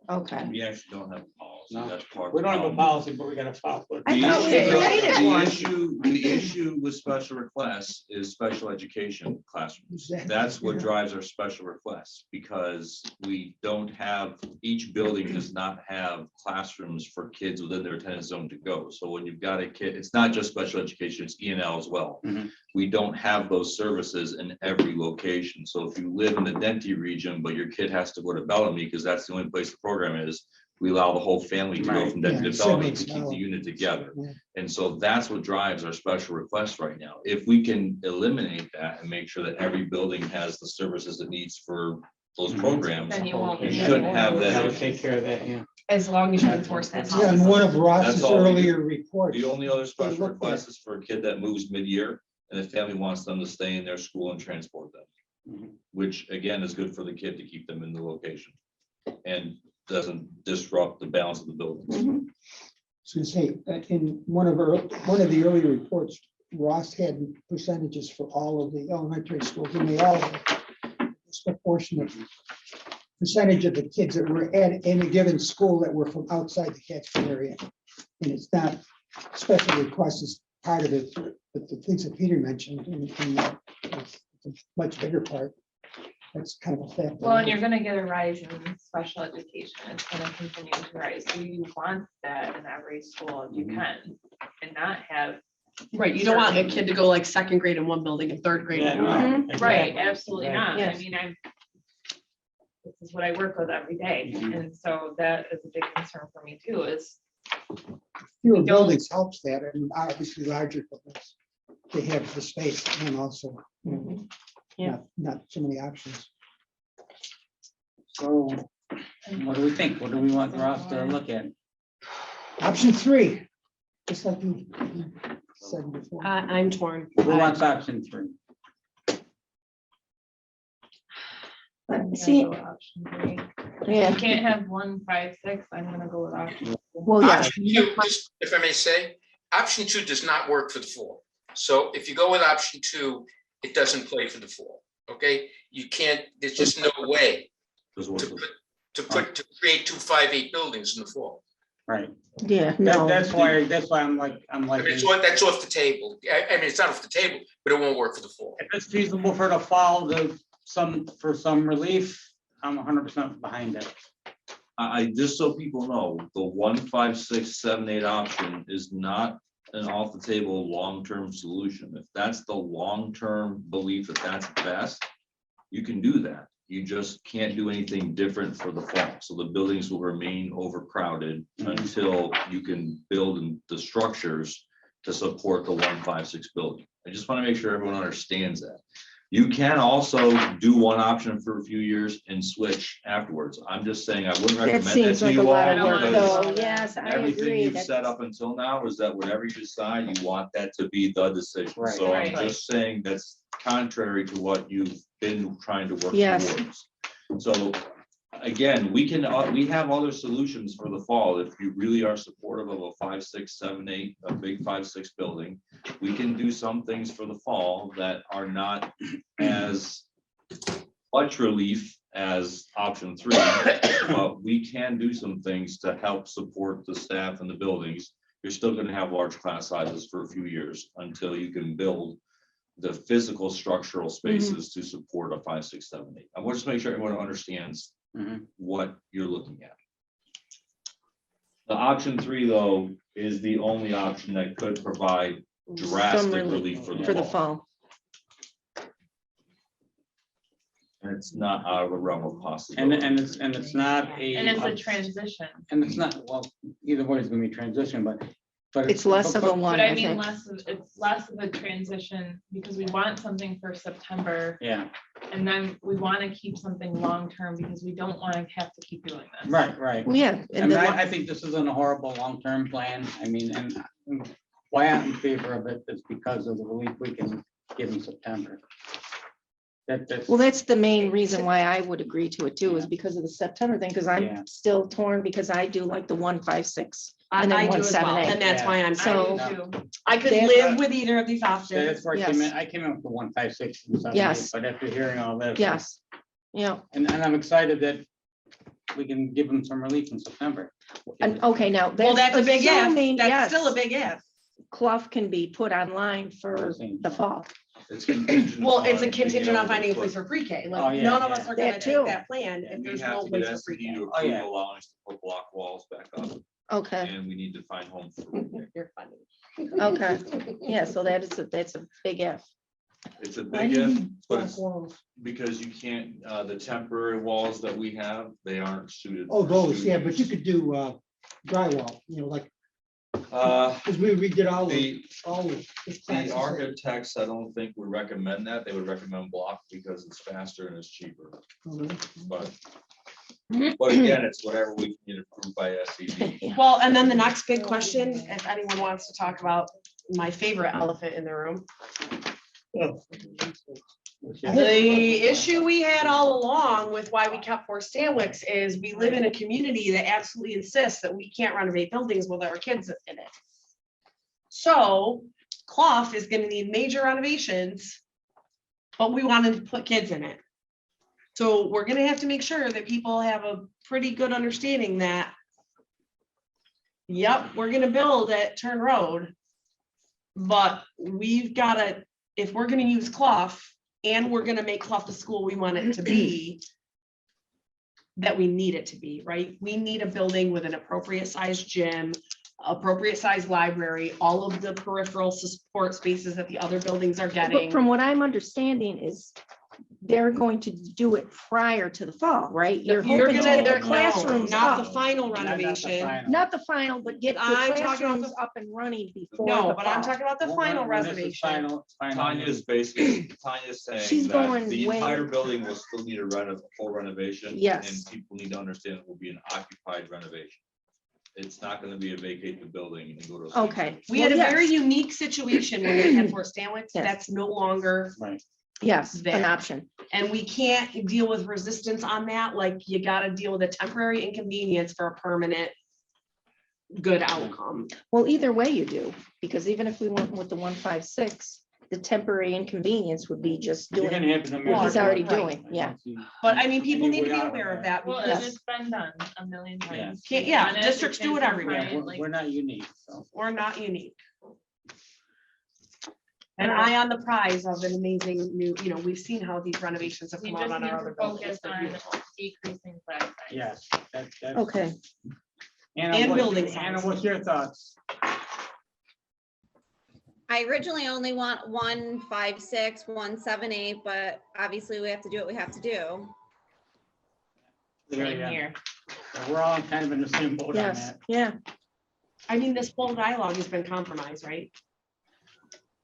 Okay. We actually don't have a policy. No. That's part of We the don't have a problem. policy, but we gotta follow it. I The thought we issue- created the one. issue with special requests is special education classrooms. That's what drives our special requests, because we don't have, each building does not have classrooms for kids within their attendance zone to go. So when you've got a kid, it's not just special education, it's E&L as well. Mhm. We don't have those services in every location. So if you live in the Denti region, but your kid has to go to Bellamy because that's the only place the program is, we allow the whole family to go Right. from Denti Yeah, to Bellamy to siblings keep now. the unit together. Yeah. And so that's what drives our special requests right now. If we can eliminate that and make sure that every building has the services it needs for those Mhm. programs, Then you won't. you shouldn't have That that would issue. take care of that, yeah. As long as you enforce that. Yeah, and one of Ross's That's all we do. earlier reports. The only other special looked at- request is for a kid that moves mid-year and the family wants them to stay in their school and transport them. Mhm. Which again is good for the kid to keep them in the location and doesn't disrupt the balance of the buildings. Mhm. So say, in one of the earlier reports, Ross had percentages for all of the elementary schools, and they all had disproportionate percentage of the kids that were at any given school that were from outside the catchment area. And it's not, special requests is part of it, but the things that Peter mentioned, and it's a much bigger part. That's kind of a fact. Well, and you're gonna get a rise in special education. It's gonna continue to rise. So you want that in every school if you can, and not have. Right, you don't want a kid to go like second grade in one building and third grade in Yeah, another. no, Right, exactly. absolutely Right. not. I Yes. mean, this is what I work with every day. Mhm. And so that is a big concern for me too, is Fewer don't- buildings helps that, and obviously larger buildings. They have the space and also, Yeah. not so many options. So what do we think? What do we want Ross to look at? Option 3, just like you. said before. I'm torn. Who wants option 3? I'm See, gonna go with option 3. yeah, You can't have 1, 5, 6. I'm gonna go with option 3. well, yeah, Option two, just if I may say, option 2 does not work for the fall. So if you go with option 2, it doesn't play for the fall, okay? You can't, there's just no way to create 2 5-8 buildings in the fall. Right. yeah, no. That's why I'm like, I mean, that's off the table. I mean, it's not off the table, but it won't work for the fall. if it's feasible for the fall, for some relief, I'm 100% behind it. I, just so people know, the 1, 5, 6, 7, 8 option is not an off the table, long-term solution. If that's the long-term belief that that's best, you can do that. You just can't do anything different for the fall. So the buildings will remain overcrowded until you can build the structures to support the 1, 5, 6 building. I just want to make sure everyone understands that. You can also do one option for a few years and switch afterwards. I'm just saying I wouldn't That recommend that seems to like a you lot of all work, because though, yes, I everything agree. you've That's- set up until now is that whatever you decide, you want that to be the decision. Right. So I'm Right. just saying that's contrary to what you've been trying to work Yes. towards. So again, we have other solutions for the fall. If you really are supportive of a 5, 6, 7, 8, a big 5, 6 building, we can do some things for the fall that are not as much relief as option 3, but we can do some things to help support the staff and the buildings. You're still going to have large class sizes for a few years until you can build the physical structural spaces to support a 5, 6, 7, 8. I want to just make sure everyone understands what you're looking at. The option 3, though, is the only option that could provide drastic relief for the fall. And it's not out of the realm of possibility. And it's not a. And it's a transition. And it's not, well, either way is gonna be transition, but. It's less of a one, But I I mean, think. it's less of a transition because we want something for September. Yeah, And then we want to keep something long-term because we don't want to have to keep doing this. right. Well, yeah, I and mean, then, I think this isn't a horrible long-term plan. I mean, and why I'm in favor of it is because of the relief we can give in September. That's. well, that's the main reason why I would agree to it too, is because of the September thing, because Yeah. I'm still torn, because I do like the 1, 5, 6. I And then do 1, as 7, well, 8. and that's why I'm So- I saying, do too. I could That's- live with either of these options. That's where Yes. I came up with 1, 5, 6, and 7, 8, Yes. but after hearing all this. Yes, yeah, And I'm excited that we can give them some relief in September. and, okay, now. Well, that's a big assuming, if, that's yes, still a big if. Clough can be put online for the fall. It's contingent Well, it's a on being contingent on able to finding a put- place for pre-K, Oh, like, yeah, none of yeah. us are gonna That take too. that plan if We there's have no to place get for SCD pre-K. to Oh, yeah. approve allowing us to put block walls back up, Okay, and we need to find homes for pre-K. You're funny. okay, yeah, so that's a big if. It's a Why big do you if, need but black it's walls? because you can't, the temporary walls that we have, they aren't suited. Oh, for those, yeah, students. but you could do drywall, like, Uh, because we redid all the, the the classes. architects, I don't think would recommend that. They would recommend block because it's faster and it's cheaper, but. But again, it's whatever we can get approved by SCD. Well, and then the next big question, if anyone wants to talk about my favorite elephant in the room. The issue we had all along with why we kept 4 Stanwicks is we live in a community that absolutely insists that we can't renovate buildings with our kids in it. So Clough is gonna need major renovations, but we wanted to put kids in it. So we're gonna have to make sure that people have a pretty good understanding that, yep, we're gonna build at Turn Road, but we've gotta, if we're gonna use Clough and we're gonna make Clough the school we want it to be, that we need it to be, right? We need a building with an appropriate sized gym, appropriate sized library, all of the peripheral support spaces that the other buildings are But getting. from what I'm understanding is they're going to do it prior to the fall, right? You're You're hoping to gonna, get they're the classrooms not the up. final renovation. Not the final, but get the I'm talking about classrooms the- up and running before. No, the but I'm fall. talking about the final reservation. Tanya's basically, Tanya's saying She's that going the way- entire building will still need a full renovation. Yes. And people need to understand it will be an occupied renovation. it's not gonna be a vacate the building and go to. a Okay. We had a Well, very yes, unique situation when we had Fort Stanwix. Yes. That's no longer, Right. yes, an there. option. and we can't deal with resistance on that. Like, you gotta deal with a temporary inconvenience for a permanent good outcome. Well, either way you do, because even if we went with the 156, the temporary inconvenience would be just You're doing gonna have to. what he's already Right. doing, yeah. But I mean, people need to be Anyway, aware of that Well, and because it's been done a million Yeah. times. Can't- We've yeah, done it, districts the do it kids are everywhere. Yeah, fine, we're, like- we're not unique, so. we're not unique. And I on the prize of an amazing new, we've seen how these renovations have We come out just on need our to other buildings. focus They're on beautiful. decreasing class size. Yes. That's. Okay, Anna, And what's building your- Anna, size. what's your thoughts? I originally only want 156, 178, but obviously we have to do what we have to do. Yeah. We're all kind of in the same boat on yes, that. yeah, I mean, this whole dialogue has been compromised, right?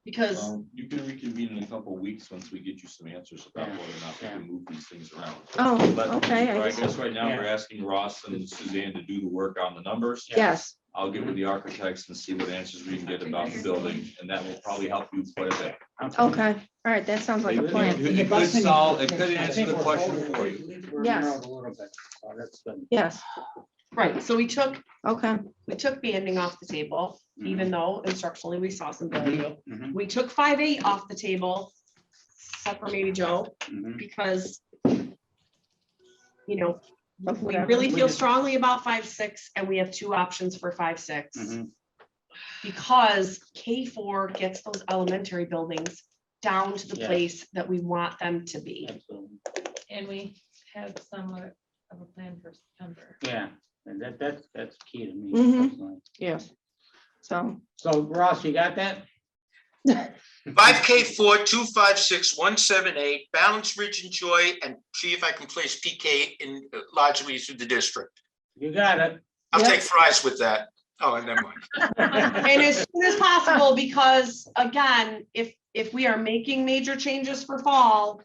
Because, You can reconvene in a couple of weeks once we get you some answers about whether or not we can move these things around. oh, But okay, I I guess right now, Yeah. we're asking Ross and Suzanne to do the work on the numbers. yes, I'll get with the architects and see what answers we can get about the building, and that will probably help you quite a bit. okay, all right, that sounds like a plan, It could solve, it could answer the question for you. Yes. A little bit, so that's good. yes, right, so we took okay, banding off the table, even though instructionally we saw some value. Mhm, We took 5.8 off the table, except for maybe Joe, mhm. because we whatever. really We feel just- strongly about 5.6, and we have two options for 5.6. Mhm. Because K4 gets those elementary buildings down to the Yeah. place that we want them to be. Absolutely. And we have somewhat of a plan for September. Yeah, and that's key to me. Mhm. personally. yes. So, So Ross, you got that? 5K4, 256, 178, balance, Ridge and Joy, and see if I can place PK in largely through the district. You got it. I'll Yep. take fries with that. Oh, never mind. And as soon as possible, because again, if we are making major changes for fall,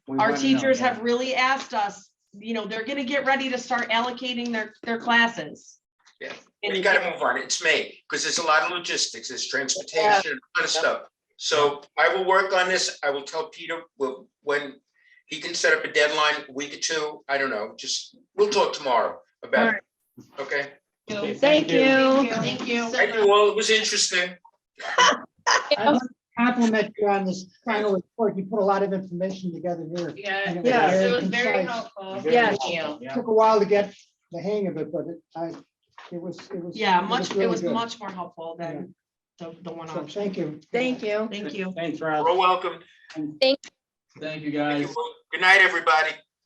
We our wanna know, teachers yeah. have really asked us, they're gonna get ready to start allocating their classes. Yeah. And We gotta move on. It's May, because there's a lot of logistics, there's transportation, a lot of stuff. So I will work on this. I will tell Peter when he can set up a deadline, a week or two. I don't know, we'll talk tomorrow about it. Okay? Okay, thank you. Thank you. Thank you all. It was interesting. I'd like to compliment you on this final report. You put a lot of information together here. Yeah, And Yeah. it was very concise. helpful. Yes. Yeah. Took a while to get the hang of it, but it was. Yeah, it it was really good. much more helpful than the one So option. thank you. Thank you. Thank you. Thanks, You're Ross. all welcome. Thank you, Thank guys. you. Good night, everybody.